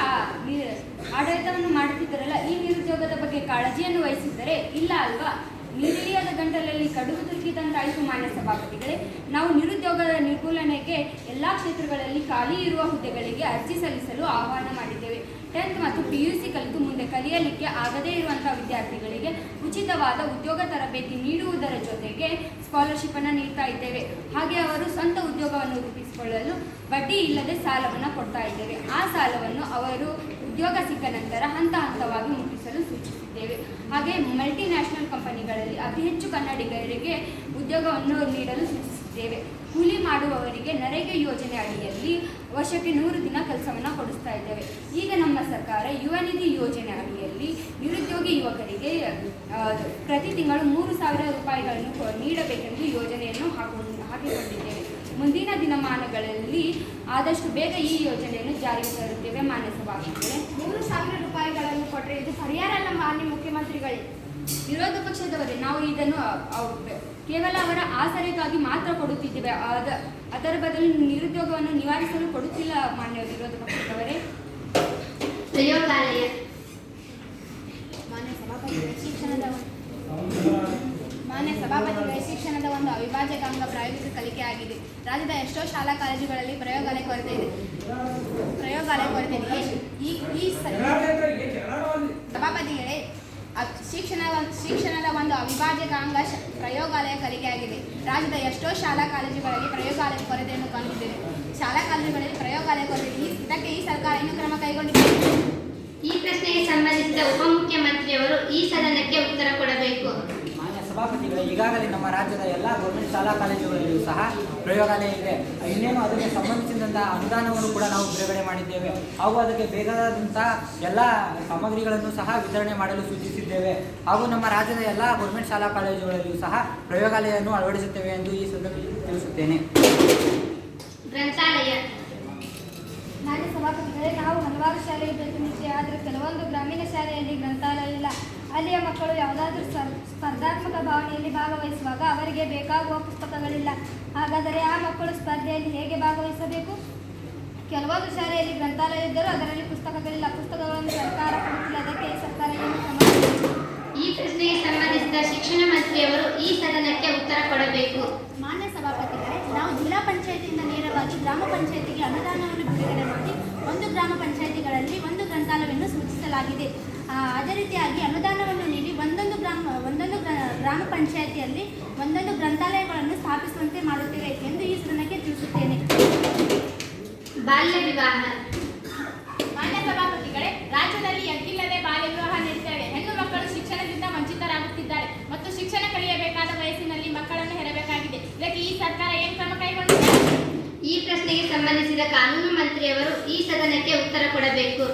ಆಡಳಿತವನ್ನು ಮಾಡುತ್ತಿದ್ದರಲ್ಲ, ಈ ನಿರುದ್ಯೋಗದ ಬಗ್ಗೆ ಕಾಳಜಿಯನ್ನು ವಹಿಸಿದ್ದರೆ ಇಲ್ಲ ಅಲ್ವಾ? ನೀರಿಳಿಯದ ಗಂಟಲಲ್ಲಿ ಕಡುಬು ತುರುಕಿದಂತಾಯಿತು. ಮಾನ್ಯ ಸಭಾಪತಿಗಳೇ, ನಾವು ನಿರುದ್ಯೋಗದ ನಿರ್ಮೂಲನೆಗೆ ಎಲ್ಲ ಕ್ಷೇತ್ರಗಳಲ್ಲಿ ಖಾಲಿ ಇರುವ ಹುದ್ದೆಗಳಿಗೆ ಅರ್ಜಿ ಸಲ್ಲಿಸಲು ಆಹ್ವಾನ ಮಾಡಿದ್ದೇವೆ. 10th ಮತ್ತು PUC ಕಲಿತು ಮುಂದೆ ಕಲಿಯಲಿಕ್ಕೆ ಆಗದೇ ಇರುವಂತಹ ವಿದ್ಯಾರ್ಥಿಗಳಿಗೆ ಉಚಿತವಾದ ಉದ್ಯೋಗ ತರಬೇತಿ ನೀಡುವುದರ ಜೊತೆಗೆ ಸ್ಕಾಲರ್ಶಿಪ್ಪನ್ನು ನೀಡ್ತಾ ಇದ್ದೇವೆ. ಹಾಗೆ ಅವರು ಸ್ವಂತ ಉದ್ಯೋಗವನ್ನು ರೂಪಿಸಿಕೊಳ್ಳಲು ಬಡ್ಡಿ ಇಲ್ಲದೆ ಸಾಲವನ್ನು ಕೊಡ್ತಾ ಇದ್ದೇವೆ. ಆ ಸಾಲವನ್ನು ಅವರು ಉದ್ಯೋಗ ಸಿಕ್ಕ ನಂತರ ಹಂತ ಹಂತವಾಗಿ ಮುಟ್ಟಿಸಲು ಸೂಚಿಸಿದ್ದೇವೆ. ಹಾಗೆ ಮಲ್ಟಿನ್ಯಾಷನಲ್ ಕಂಪನಿಗಳಲ್ಲಿ ಅತಿ ಹೆಚ್ಚು ಕನ್ನಡಿಗರಿಗೆ ಉದ್ಯೋಗವನ್ನು ನೀಡಲು ಸೂಚಿಸಿದ್ದೇವೆ. ಕೂಲಿ ಮಾಡುವವರಿಗೆ ನರೇಗಾ ಯೋಜನೆ ಅಡಿಯಲ್ಲಿ ವರ್ಷಕ್ಕೆ 100 ದಿನ ಕೆಲಸವನ್ನು ಕೊಡಿಸ್ತಾ ಇದ್ದೇವೆ. ಈಗ ನಮ್ಮ ಸರ್ಕಾರ ಯುವ ನಿಧಿ ಯೋಜನೆ ಅಡಿಯಲ್ಲಿ ನಿರುದ್ಯೋಗಿ ಯುವಕರಿಗೆ ಪ್ರತಿ ತಿಂಗಳು 3,000 ರೂಪಾಯಿಗಳನ್ನು ನೀಡಬೇಕೆಂದು ಯೋಜನೆಯನ್ನು ಹಾಕಿಕೊಂಡಿದ್ದೇವೆ. ಮುಂದಿನ ದಿನಮಾನಗಳಲ್ಲಿ ಆದಷ್ಟು ಬೇಗ ಈ ಯೋಜನೆಯನ್ನು ಜಾರಿಗೆ ತರುತ್ತೇವೆ. ಮಾನ್ಯ ಸಭಾಪತಿಗಳೇ, 3,000 ರೂಪಾಯಿಗಳನ್ನು ಕೊಟ್ಟರೆ ಇದು ಪರಿಹಾರ ಅಲ್ಲ. ಮಾನ್ಯ ಮುಖ್ಯಮಂತ್ರಿಗಳೇ, ವಿರೋಧ ಪಕ್ಷದವರೇ, ನಾವು ಇದನ್ನು ಕೇವಲ ಅವರ ಆಸರೆಗಾಗಿ ಮಾತ್ರ ಕೊಡುತ್ತಿದ್ದೇವೆ. ಅದರ ಬದಲು ನಿರುದ್ಯೋಗವನ್ನು ನಿವಾರಿಸಲು ಕೊಡುತ್ತಿಲ್ಲ. ಮಾನ್ಯ ವಿರೋಧ ಪಕ್ಷದವರೇ, ಪ್ರಯೋಗಾಲಯ. ಮಾನ್ಯ ಸಭಾಪತಿಗಳೇ, ಶಿಕ್ಷಣದ ಒಂದು ಅವಿಭಾಜ್ಯ ಅಂಗ ಪ್ರಾಯೋಗಿಕ ಕಲಿಕೆ ಆಗಿದೆ. ರಾಜ್ಯದ ಎಷ್ಟೋ ಶಾಲಾ ಕಾಲೇಜುಗಳಲ್ಲಿ ಪ್ರಯೋಗಾಲಯ ಕೊರತೆ ಇದೆ. ಈ ಸಭಾಪತಿಗಳೇ, ಶಿಕ್ಷಣದ ಒಂದು ಅವಿಭಾಜ್ಯ ಅಂಗ ಪ್ರಯೋಗಾಲಯ ಕಲಿಕೆಯಾಗಿದೆ. ರಾಜ್ಯದ ಎಷ್ಟೋ ಶಾಲಾ ಕಾಲೇಜುಗಳಲ್ಲಿ ಪ್ರಯೋಗಾಲಯ ಕೊರತೆಯನ್ನು ಕಂಡಿದ್ದೇವೆ. ಶಾಲಾ ಕಾಲೇಜುಗಳಲ್ಲಿ ಪ್ರಯೋಗಾಲಯ ಕೊರತೆ ಇದಕ್ಕೆ ಈ ಸರ್ಕಾರ ಏನು ಕ್ರಮ ಕೈಗೊಂಡಿದೆ? ಈ ಪ್ರಶ್ನೆಗೆ ಸಂಬಂಧಿಸಿದ ಉಪಮುಖ್ಯಮಂತ್ರಿಯವರು ಈ ಸದನಕ್ಕೆ ಉತ್ತರ ಕೊಡಬೇಕು. ಮಾನ್ಯ ಸಭಾಪತಿಗಳು, ಈಗಾಗಲೇ ನಮ್ಮ ರಾಜ್ಯದ ಎಲ್ಲ ಗೌರ್ಮೆಂಟ್ ಶಾಲಾ ಕಾಲೇಜುಗಳಲ್ಲಿಯೂ ಸಹ ಪ್ರಯೋಗಾಲಯ ಇದೆ. ಇನ್ನೇನು ಅದಕ್ಕೆ ಸಂಬಂಧಿಸಿದಂತಹ ಅನುದಾನವನ್ನು ಕೂಡ ನಾವು ಬಿಡುಗಡೆ ಮಾಡಿದ್ದೇವೆ. ಹಾಗೂ ಅದಕ್ಕೆ ಬೇಕಾದಂತಹ ಎಲ್ಲ ಸಾಮಗ್ರಿಗಳನ್ನು ಸಹ ವಿತರಣೆ ಮಾಡಲು ಸೂಚಿಸಿದ್ದೇವೆ. ಹಾಗೂ ನಮ್ಮ ರಾಜ್ಯದ ಎಲ್ಲ ಗೌರ್ಮೆಂಟ್ ಶಾಲಾ ಕಾಲೇಜುಗಳಲ್ಲಿಯೂ ಸಹ ಪ್ರಯೋಗಾಲಯವನ್ನು ಅಳವಡಿಸುತ್ತೇವೆ ಎಂದು ಈ ಸಂದರ್ಭದಲ್ಲಿ ತಿಳಿಸುತ್ತೇನೆ. ಗ್ರಂಥಾಲಯ. ಮಾನ್ಯ ಸಭಾಪತಿಗಳೇ, ನಾವು ಹಲವಾರು ಶಾಲೆಗೆ ಭೇಟಿ ನೀಡಿದ್ದೇವೆ. ಆದರೆ ಕೆಲವೊಂದು ಗ್ರಾಮೀಣ ಶಾಲೆಯಲ್ಲಿ ಗ್ರಂಥಾಲಯ ಇಲ್ಲ. ಅಲ್ಲಿಯ ಮಕ್ಕಳು ಯಾವುದಾದ್ರೂ ಸ್ಪರ್ಧಾತ್ಮಕ ಭಾವನೆಯಲ್ಲಿ ಭಾಗವಹಿಸುವಾಗ ಅವರಿಗೆ ಬೇಕಾಗುವ ಪುಸ್ತಕಗಳಿಲ್ಲ. ಹಾಗಾದರೆ ಆ ಮಕ್ಕಳು ಸ್ಪರ್ಧೆಯಲ್ಲಿ ಹೇಗೆ ಭಾಗವಹಿಸಬೇಕು? ಕೆಲವೊಂದು ಶಾಲೆಯಲ್ಲಿ ಗ್ರಂಥಾಲಯ ಇದ್ದರೂ ಅದರಲ್ಲಿ ಪುಸ್ತಕಗಳಿಲ್ಲ. ಪುಸ್ತಕಗಳನ್ನು ಸರ್ಕಾರ ಕೊಡುತ್ತಿಲ್ಲ. ಅದಕ್ಕೆ ಈ ಸರ್ಕಾರ ಏನು ಕ್ರಮ? ಈ ಪ್ರಶ್ನೆಗೆ ಸಂಬಂಧಿಸಿದ ಶಿಕ್ಷಣ ಮಂತ್ರಿಯವರು ಈ ಸದನಕ್ಕೆ ಉತ್ತರ ಕೊಡಬೇಕು. ಮಾನ್ಯ ಸಭಾಪತಿಗಳೇ, ನಾವು ಜಿಲ್ಲಾ ಪಂಚಾಯತಿಯಿಂದ ನೇರವಾಗಿ ಗ್ರಾಮ ಪಂಚಾಯತಿಗೆ ಅನುದಾನವನ್ನು ಬಿಡುಗಡೆ ಮಾಡಿ 1 ಗ್ರಾಮ ಪಂಚಾಯತಿಗಳಲ್ಲಿ 1 ಗ್ರಂಥಾಲಯವನ್ನು ಸೂಚಿಸಲಾಗಿದೆ. ಅದೇ ರೀತಿಯಾಗಿ ಅನುದಾನವನ್ನು ನೀಡಿ ಒಂದೊಂದು ಗ್ರಾಮ ಪಂಚಾಯಿತಿಯಲ್ಲಿ ಒಂದೊಂದು ಗ್ರಂಥಾಲಯಗಳನ್ನು ಸ್ಥಾಪಿಸುವಂತೆ ಮಾಡುತ್ತೇವೆ ಎಂದು ಈ ಸದನಕ್ಕೆ ತಿಳಿಸುತ್ತೇನೆ. ಬಾಲ್ಯ ವಿವಾಹ. ಮಾನ್ಯ ಸಭಾಪತಿಗಳೇ, ರಾಜ್ಯದಲ್ಲಿ ಎಗ್ಗಿಲ್ಲದೆ ಬಾಲ್ಯ ವಿವಾಹ ನಡೆಯುತ್ತವೆ. ಹೆಣ್ಣು ಮಕ್ಕಳು ಶಿಕ್ಷಣದಿಂದ ವಂಚಿತರಾಗುತ್ತಿದ್ದಾರೆ ಮತ್ತು ಶಿಕ್ಷಣ ಕಲಿಯಬೇಕಾದ ವಯಸ್ಸಿನಲ್ಲಿ ಮಕ್ಕಳನ್ನು ಹೆರಬೇಕಾಗಿದೆ. ಇದಕ್ಕೆ ಈ ಸರ್ಕಾರ ಏನು ಕ್ರಮ ಕೈಗೊಂಡಿದೆ? ಈ ಪ್ರಶ್ನೆಗೆ ಸಂಬಂಧಿಸಿದ ಕಾನೂನು ಮಂತ್ರಿಯವರು ಈ ಸದನಕ್ಕೆ ಉತ್ತರ ಕೊಡಬೇಕು.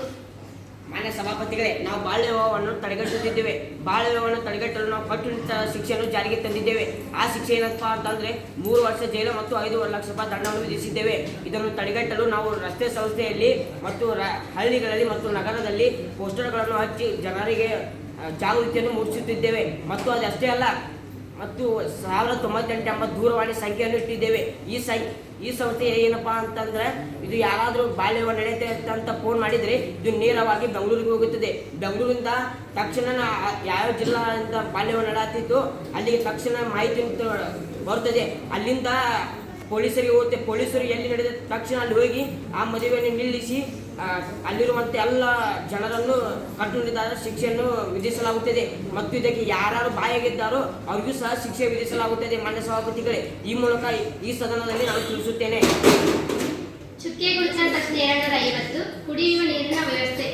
ಮಾನ್ಯ ಸಭಾಪತಿಗಳೇ, ನಾವು ಬಾಲ್ಯ ವಿವಾಹವನ್ನು ತಡೆಗಟ್ಟುತ್ತಿದ್ದೇವೆ. ಬಾಲ್ಯ ವಿವಾಹವನ್ನು ತಡೆಗಟ್ಟಲು ನಾವು ಕಟ್ಟುನಿಟ್ಟಿನ ಶಿಕ್ಷೆಯನ್ನು ಜಾರಿಗೆ ತಂದಿದ್ದೇವೆ. ಆ ಶಿಕ್ಷೆ ಏನಪ್ಪ ಅಂತಂದರೆ 3 ವರ್ಷ ಜೈಲು ಮತ್ತು 5 ಲಕ್ಷ ರೂಪಾಯಿ ದಂಡವನ್ನು ವಿಧಿಸಿದ್ದೇವೆ. ಇದನ್ನು ತಡೆಗಟ್ಟಲು ನಾವು ರಸ್ತೆ ಸಂಸ್ಥೆಯಲ್ಲಿ ಮತ್ತು ಹಳ್ಳಿಗಳಲ್ಲಿ ಮತ್ತು ನಗರದಲ್ಲಿ ಪೋಸ್ಟರ್ಗಳನ್ನು ಹಚ್ಚಿ ಜನರಿಗೆ ಜಾಗೃತಿಯನ್ನು ಮೂಡಿಸುತ್ತಿದ್ದೇವೆ. ಮತ್ತು ಅದಷ್ಟೇ ಅಲ್ಲ, ಮತ್ತು 1098 ಎಂಬ ದೂರವಾಣಿ ಸಂಖ್ಯೆಯನ್ನು ಇಟ್ಟಿದ್ದೇವೆ. ಈ ಸಂಸ್ಥೆ ಏನಪ್ಪಾ ಅಂತಂದ್ರೆ, ಇದು ಯಾರಾದರೂ ಬಾಲ್ಯ ವಿವಾಹ ನಡೆಯುತ್ತೆ ಅಂತ ಫೋನ್ ಮಾಡಿದರೆ ಇದು ನೇರವಾಗಿ ಬೆಂಗಳೂರಿಗೆ ಹೋಗುತ್ತದೆ. ಬೆಂಗಳೂರಿಂದ ತಕ್ಷಣ ಯಾವ ಜಿಲ್ಲೆಯಿಂದ ಬಾಲ್ಯ ವಿವಾಹ ನಡೆಯುತ್ತಿತ್ತು ಅಲ್ಲಿಗೆ ತಕ್ಷಣ ಮಾಹಿತಿ ಬರ್ತದೆ. ಅಲ್ಲಿಂದ ಪೊಲೀಸರಿಗೆ ಹೋಗುತ್ತೆ. ಪೊಲೀಸರು ಎಲ್ಲಿ ನಡೆದ ತಕ್ಷಣ ಅಲ್ಲಿ ಹೋಗಿ ಆ ಮದುವೆಯನ್ನು ನಿಲ್ಲಿಸಿ ಅಲ್ಲಿರುವಂತೆ ಎಲ್ಲ ಜನರನ್ನು ಕಟ್ಟುನಿಟ್ಟಾದ ಶಿಕ್ಷೆಯನ್ನು ವಿಧಿಸಲಾಗುತ್ತದೆ. ಮತ್ತು ಇದಕ್ಕೆ ಯಾರು ಬಾಯಾಗಿದ್ದಾರೋ ಅವ್ರಿಗೂ ಸಹ ಶಿಕ್ಷೆ ವಿಧಿಸಲಾಗುತ್ತದೆ. ಮಾನ್ಯ ಸಭಾಪತಿಗಳೇ, ಈ ಮೂಲಕ ಈ ಸದನದಲ್ಲಿ ನಾನು ತಿಳಿಸುತ್ತೇನೆ. ಚುಕ್ಕೆ ಗುರುತಿನ ಪ್ರಶ್ನೆ 250 ಕುಡಿಯುವ ನೀರಿನ ವ್ಯವಸ್ಥೆ.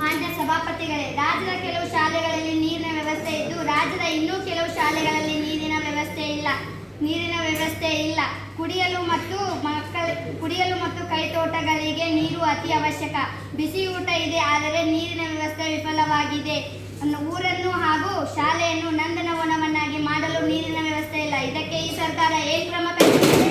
ಮಾನ್ಯ ಸಭಾಪತಿಗಳೇ, ರಾಜ್ಯದ ಕೆಲವು ಶಾಲೆಗಳಲ್ಲಿ ನೀರಿನ ವ್ಯವಸ್ಥೆ ಇದ್ದು ರಾಜ್ಯದ ಇನ್ನೂ ಕೆಲವು ಶಾಲೆಗಳಲ್ಲಿ ನೀರಿನ ವ್ಯವಸ್ಥೆ ಇಲ್ಲ. ಕುಡಿಯಲು ಮತ್ತು ಕೈತೋಟಗಳಿಗೆ ನೀರು ಅತಿ ಅವಶ್ಯಕ. ಬಿಸಿ ಊಟ ಇದೆ, ಆದರೆ ನೀರಿನ ವ್ಯವಸ್ಥೆ ವಿಫಲವಾಗಿದೆ. ಊರನ್ನು ಹಾಗೂ ಶಾಲೆಯನ್ನು ನಂದನವನವನ್ನಾಗಿ ಮಾಡಲು ನೀರಿನ ವ್ಯವಸ್ಥೆ ಇಲ್ಲ. ಇದಕ್ಕೆ ಈ ಸರ್ಕಾರ ಏನು ಕ್ರಮ ಕೈಗೊಂಡಿದೆ?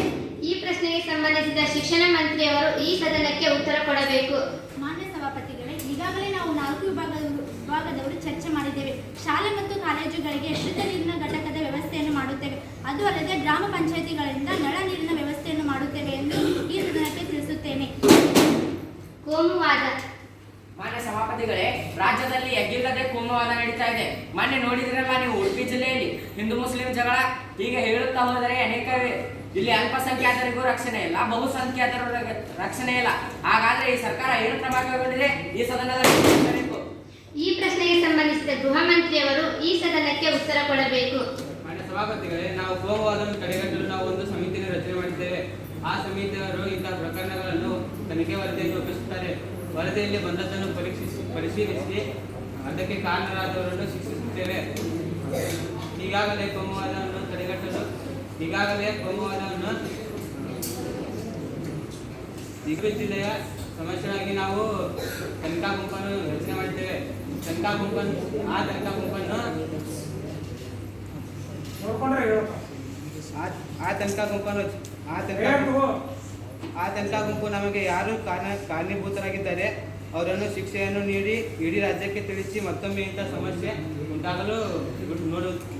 ಈ ಪ್ರಶ್ನೆಗೆ ಸಂಬಂಧಿಸಿದ ಶಿಕ್ಷಣ ಮಂತ್ರಿಯವರು ಈ ಸದನಕ್ಕೆ ಉತ್ತರ ಕೊಡಬೇಕು. ಮಾನ್ಯ ಸಭಾಪತಿಗಳೇ, ಈಗಾಗಲೇ ನಾವು 4 ವಿಭಾಗದವರು ಚರ್ಚೆ ಮಾಡಿದ್ದೇವೆ. ಶಾಲೆ ಮತ್ತು ಕಾಲೇಜುಗಳಿಗೆ ಶುದ್ಧ ನೀರಿನ ಘಟಕದ ವ್ಯವಸ್ಥೆಯನ್ನು ಮಾಡುತ್ತೇವೆ. ಅದು ಅಲ್ಲದೆ ಗ್ರಾಮ ಪಂಚಾಯಿತಿಗಳಿಂದ ನಳ ನೀರಿನ ವ್ಯವಸ್ಥೆಯನ್ನು ಮಾಡುತ್ತೇವೆ ಎಂದು ಈ ಸದನಕ್ಕೆ ತಿಳಿಸುತ್ತೇನೆ. ಕೋಮುವಾದ. ಮಾನ್ಯ ಸಭಾಪತಿಗಳೇ, ರಾಜ್ಯದಲ್ಲಿ ಎಗ್ಗಿಲ್ಲದೆ ಕೋಮುವಾದ ನಡೀತಾ ಇದೆ. ಮೊನ್ನೆ ನೋಡಿದ್ರಲ್ಲ ನೀವು, ಉಡುಪಿ ಜಿಲ್ಲೆಯಲ್ಲಿ ಹಿಂದೂ ಮುಸ್ಲಿಂ ಜಗಳ. ಹೀಗೆ ಹೇಳುತ್ತಾ ಹೋದರೆ ಅನೇಕವೇ. ಇಲ್ಲಿ ಅಲ್ಪಸಂಖ್ಯಾತರಿಗೂ ರಕ್ಷಣೆ ಇಲ್ಲ, ಬಹುಸಂಖ್ಯಾತರ ರಕ್ಷಣೆ ಇಲ್ಲ. ಹಾಗಾದ್ರೆ ಈ ಸರ್ಕಾರ ಏನು ಕ್ರಮ ಕೈಗೊಂಡಿದೆ? ಈ ಸದನದಲ್ಲಿ ತಿಳಿಸಬೇಕು. ಈ ಪ್ರಶ್ನೆಗೆ ಸಂಬಂಧಿಸಿದ ಗೃಹ ಮಂತ್ರಿಯವರು ಈ ಸದನಕ್ಕೆ ಉತ್ತರ ಕೊಡಬೇಕು. ಮಾನ್ಯ ಸಭಾಪತಿಗಳೇ, ನಾವು ಕೋಮುವಾದವನ್ನು ತಡೆಗಟ್ಟಲು ನಾವು ಒಂದು ಸಮಿತಿಯನ್ನು ರಚನೆ ಮಾಡಿದ್ದೇವೆ. ಆ ಸಮಿತಿಯವರು ಇಂತಹ ಪ್ರಕರಣಗಳನ್ನು ತನಿಖೆ ವರದಿಯನ್ನು ರೂಪಿಸುತ್ತಾರೆ. ವರದಿಯಲ್ಲಿ ಬಂದದ್ದನ್ನು ಪರಿಶೀಲಿಸಿ ಅದಕ್ಕೆ ಕಾರಣರಾದವರನ್ನು ಶಿಕ್ಷಿಸುತ್ತೇವೆ. ಈಗಾಗಲೇ ಕೋಮುವಾದವನ್ನು ಉಡುಪಿ ಜಿಲ್ಲೆಯ ಸಮಸ್ಯೆಯಾಗಿ ನಾವು ತನಿಖಾ ಗುಂಪನ್ನು ರಚನೆ ಮಾಡಿದ್ದೇವೆ. ತನಿಖಾ ಗುಂಪನ್ನು ನಮಗೆ ಯಾರು ಕಾರಣೀಭೂತರಾಗಿದ್ದಾರೆ ಅವರನ್ನು ಶಿಕ್ಷೆಯನ್ನು ನೀಡಿ ಇಡೀ ರಾಜ್ಯಕ್ಕೆ ತಿಳಿಸಿ ಮತ್ತೊಮ್ಮೆ ಇಂಥ ಸಮಸ್ಯೆ ಉಂಟಾಗಲು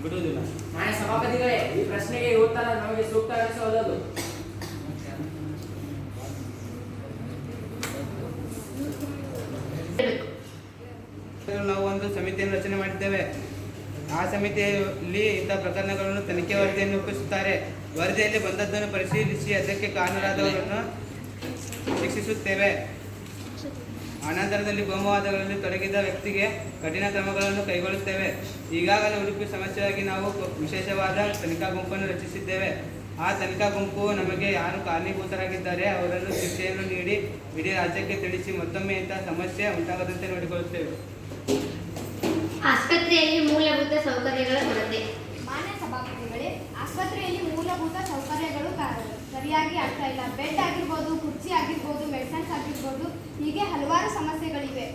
ಬಿಡುವುದಿಲ್ಲ. ಮಾನ್ಯ ಸಭಾಪತಿಗಳೇ, ಈ ಪ್ರಶ್ನೆಗೆ ಉತ್ತರ ನಮಗೆ ಸೂಕ್ತ ಅನಿಸೋದು. ನಾವು ಒಂದು ಸಮಿತಿಯನ್ನು ರಚನೆ ಮಾಡಿದ್ದೇವೆ. ಆ ಸಮಿತಿಯಲ್ಲಿ ಇಂಥ ಪ್ರಕರಣಗಳನ್ನು ತನಿಖೆ ವರದಿಯನ್ನು ರೂಪಿಸುತ್ತಾರೆ. ವರದಿಯಲ್ಲಿ ಬಂದದ್ದನ್ನು ಪರಿಶೀಲಿಸಿ ಅದಕ್ಕೆ ಕಾರಣರಾದವರನ್ನು ಶಿಕ್ಷಿಸುತ್ತೇವೆ. ಅನಂತರದಲ್ಲಿ ಕೋಮುವಾದಗಳಲ್ಲಿ ತೊಡಗಿದ ವ್ಯಕ್ತಿಗೆ ಕಠಿಣ ಕ್ರಮಗಳನ್ನು ಕೈಗೊಳ್ಳುತ್ತೇವೆ. ಈಗಾಗಲೇ ಉಡುಪಿ ಸಮಸ್ಯೆಯಾಗಿ ನಾವು ವಿಶೇಷವಾದ ತನಿಖಾ ಗುಂಪನ್ನು ರಚಿಸಿದ್ದೇವೆ. ಆ ತನಿಖಾ ಗುಂಪು ನಮಗೆ ಯಾರು ಕಾರಣೀಭೂತರಾಗಿದ್ದಾರೆ ಅವರನ್ನು ಶಿಕ್ಷೆಯನ್ನು ನೀಡಿ ಇಡೀ ರಾಜ್ಯಕ್ಕೆ ತಿಳಿಸಿ ಮತ್ತೊಮ್ಮೆ ಇಂತಹ ಸಮಸ್ಯೆ ಉಂಟಾಗದಂತೆ ನೋಡಿಕೊಳ್ಳುತ್ತೇವೆ. ಆಸ್ಪತ್ರೆಯಲ್ಲಿ ಮೂಲಭೂತ ಸೌಕರ್ಯಗಳ ಕೊರತೆ. ಮಾನ್ಯ ಸಭಾಪತಿಗಳೇ, ಆಸ್ಪತ್ರೆಯಲ್ಲಿ ಮೂಲಭೂತ ಸೌಕರ್ಯಗಳು ಸರಿಯಾಗಿ ಆಗ್ತಾ ಇಲ್ಲ. ಬೆಡ್ ಆಗಿರ್ಬೋದು, ಕುರ್ಚಿ ಆಗಿರ್ಬೋದು, ಮೆಡಿಸಿನ್ಸ್ ಆಗಿರ್ಬೋದು, ಹೀಗೆ ಹಲವಾರು ಸಮಸ್ಯೆಗಳಿವೆ.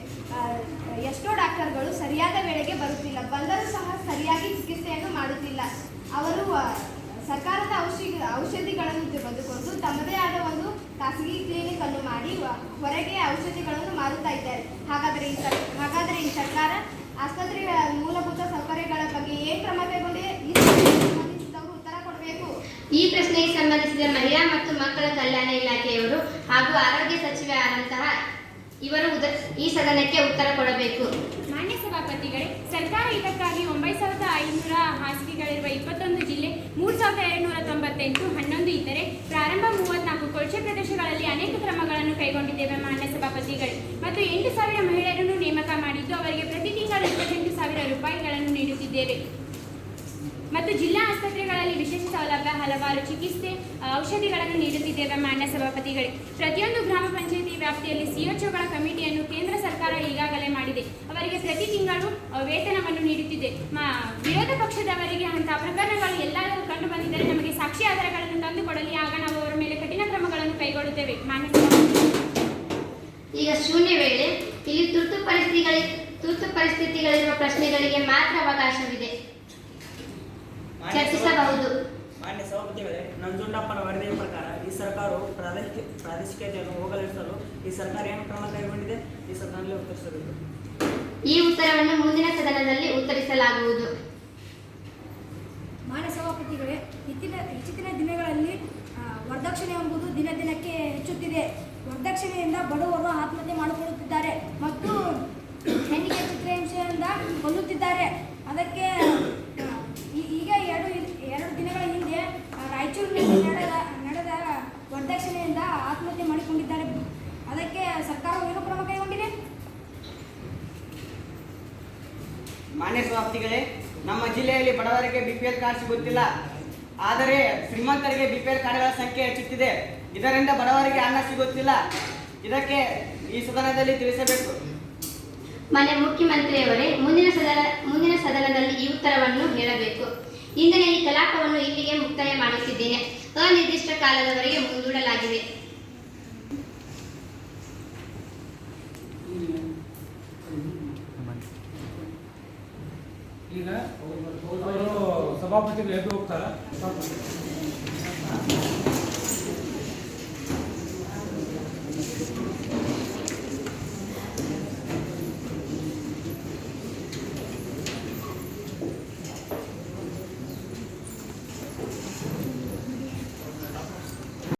ಎಷ್ಟೋ ಡಾಕ್ಟರ್ಗಳು ಸರಿಯಾದ ವೇಳೆಗೆ ಬರುತ್ತಿಲ್ಲ. ಬಂದರೂ ಸಹ ಸರಿಯಾಗಿ ಚಿಕಿತ್ಸೆಯನ್ನು ಮಾಡುತ್ತಿಲ್ಲ. ಅವರು ಸರ್ಕಾರದ ಔಷಧಿಗಳನ್ನು ತೆಗೆದುಕೊಂಡು ತಮ್ಮದೇ ಆದ ಒಂದು ಖಾಸಗಿ ಕ್ಲಿನಿಕ್ ಅನ್ನು ಮಾಡಿ ಹೊರಗೆ ಔಷಧಿಗಳನ್ನು ಮಾರುತ್ತಾ ಇದ್ದಾರೆ. ಹಾಗಾದರೆ ಈ ಸರ್ಕಾರ ಆಸ್ಪತ್ರೆಯ ಮೂಲಭೂತ ಸೌಕರ್ಯಗಳ ಬಗ್ಗೆ ಏನು ಕ್ರಮ ಕೈಗೊಂಡಿದೆ? ಈ ಸಂಬಂಧಿಸಿದವರು ಉತ್ತರ ಕೊಡಬೇಕು. ಈ ಪ್ರಶ್ನೆಗೆ ಸಂಬಂಧಿಸಿದ ಮಹಿಳಾ ಮತ್ತು ಮಕ್ಕಳ ಕಲ್ಯಾಣ ಇಲಾಖೆಯವರು ಹಾಗೂ ಆರೋಗ್ಯ ಸಚಿವೆ ಆದಂತಹ ಇವರು ಈ ಸದನಕ್ಕೆ ಉತ್ತರ ಕೊಡಬೇಕು. ಮಾನ್ಯ ಸಭಾಪತಿಗಳೇ, ಸರ್ಕಾರ ಇದಕ್ಕಾಗಿ 9500 ಹಾಸಿಗೆಗಳಿರುವ 21 ಜಿಲ್ಲೆ, 3298, 11 ಇತರೆ, ಪ್ರಾರಂಭ 34 ಕೊಳಚೆ ಪ್ರದೇಶಗಳಲ್ಲಿ ಅನೇಕ ಕ್ರಮಗಳನ್ನು ಕೈಗೊಂಡಿದ್ದೇವೆ. ಮಾನ್ಯ ಸಭಾಪತಿಗಳೇ, ಮತ್ತು 8000 ಮಹಿಳೆಯರನ್ನು ನೇಮಕ ಮಾಡಿದ್ದು ಅವರಿಗೆ ಪ್ರತಿ ಮಾಡುತ್ತೇವೆ. ಮತ್ತು ಜಿಲ್ಲಾ ಆಸ್ಪತ್ರೆಗಳಲ್ಲಿ ವಿಶೇಷ ಸೌಲಭ್ಯ, ಹಲವಾರು ಚಿಕಿತ್ಸೆ, ಔಷಧಿಗಳನ್ನು ನೀಡುತ್ತಿದ್ದೇವೆ. ಮಾನ್ಯ ಸಭಾಪತಿಗಳೇ, ಪ್ರತಿಯೊಂದು ಗ್ರಾಮ ಪಂಚಾಯಿತಿ ವ್ಯಾಪ್ತಿಯಲ್ಲಿ ಸಿಎಚ್ಒಗಳ ಕಮಿಟಿಯನ್ನು ಕೇಂದ್ರ ಸರ್ಕಾರ ಈಗಾಗಲೇ ಮಾಡಿದೆ. ಅವರಿಗೆ ಪ್ರತಿ ತಿಂಗಳು ವೇತನವನ್ನು ನೀಡುತ್ತಿದೆ. ವಿರೋಧ ಪಕ್ಷದವರಿಗೆ ಅಂತಹ ಪ್ರಕರಣಗಳು ಎಲ್ಲಾದರೂ ಕಂಡು ಬಂದಿದ್ದರೆ ನಮಗೆ ಸಾಕ್ಷಿ ಆಧಾರಗಳನ್ನು ತಂದುಕೊಡಲಿ, ಆಗ ನಾವು ಅವರ ಮೇಲೆ ಕಠಿಣ ಕ್ರಮಗಳನ್ನು ಕೈಗೊಳ್ಳುತ್ತೇವೆ. ಮಾನ್ಯ ಈಗ ಶೂನ್ಯ ವೇಳೆ. ಇಲ್ಲಿ ತುರ್ತು ಪರಿಸ್ಥಿತಿಗಳಿರುವ ಪ್ರಶ್ನೆಗಳಿಗೆ ಮಾತ್ರ ಅವಕಾಶವಿದೆ. ಚರ್ಚಿಸಬಹುದು. ಮಾನ್ಯ ಸಭಾಪತಿಗಳೇ, ನಂಜುಂಡಪ್ಪನ ವರದಿಯ ಪ್ರಕಾರ ಈ ಸರ್ಕಾರವು ಪ್ರಾದೇಶಿಕತೆಯನ್ನು ಹೋಗಲಾಡಿಸಲು ಈ ಸರ್ಕಾರ ಏನು ಕ್ರಮ ಕೈಗೊಂಡಿದೆ? ಈ ಸದನದಲ್ಲಿ ಉತ್ತರಿಸಬೇಕು. ಈ ಉತ್ತರವನ್ನು ಮುಂದಿನ ಸದನದಲ್ಲಿ ಉತ್ತರಿಸಲಾಗುವುದು. ಮಾನ್ಯ ಸಭಾಪತಿಗಳೇ, ಇತ್ತೀಚಿನ ದಿನಗಳಲ್ಲಿ ವರದಕ್ಷಿಣೆ ಎಂಬುದು ದಿನ ದಿನಕ್ಕೆ ಹೆಚ್ಚುತ್ತಿದೆ. ವರದಕ್ಷಿಣೆಯಿಂದ ಬಡವರು ಆತ್ಮಹತ್ಯೆ ಮಾಡಿಕೊಳ್ಳುತ್ತಿದ್ದಾರೆ ಮತ್ತು ಹೆಣ್ಣಿಗೆ ಚಿತ್ರಹಿಂಸೆಯಿಂದ ಕೊಲ್ಲುತ್ತಿದ್ದಾರೆ. ಅದಕ್ಕೆ ಈಗ ಎರಡು ದಿನಗಳ ಹಿಂದೆ ರಾಯಚೂರಿನಲ್ಲಿ ನಡೆದ ವರದಕ್ಷಿಣೆಯಿಂದ ಆತ್ಮಹತ್ಯೆ ಮಾಡಿಕೊಂಡಿದ್ದಾರೆ. ಅದಕ್ಕೆ ಸರ್ಕಾರವು ಏನು ಕ್ರಮ ಕೈಗೊಂಡಿದೆ? ಮಾನ್ಯ ಸಭಾಪತಿಗಳೇ, ನಮ್ಮ ಜಿಲ್ಲೆಯಲ್ಲಿ ಬಡವರಿಗೆ BPL ಕಾರ್ಡ್ ಸಿಗುತ್ತಿಲ್ಲ. ಆದರೆ ಶ್ರೀಮಂತರಿಗೆ BPL ಕಾರ್ಡ್ಗಳ ಸಂಖ್ಯೆ ಹೆಚ್ಚುತ್ತಿದೆ. ಇದರಿಂದ ಬಡವರಿಗೆ ಅನ್ನ ಸಿಗುತ್ತಿಲ್ಲ. ಇದಕ್ಕೆ ಈ ಸದನದಲ್ಲಿ ತಿಳಿಸಬೇಕು. ಮಾನ್ಯ ಮುಖ್ಯಮಂತ್ರಿಯವರೇ, ಮುಂದಿನ ಸದನದಲ್ಲಿ ಈ ಉತ್ತರವನ್ನು ಹೇಳಬೇಕು. ಇಂದಿನ ಈ ಕಲಾಪವನ್ನು ಇಲ್ಲಿಗೆ ಮುಕ್ತಾಯ ಮಾಡುತ್ತಿದ್ದೇನೆ. ಅನಿರ್ದಿಷ್ಟ ಕಾಲದವರೆಗೆ ಮುಂದೂಡಲಾಗಿದೆ. ಈಗ ಅವರು ಸಭಾಪತಿಗಳು ಎದ್ದು ಹೋಗ್ತಾರೆ.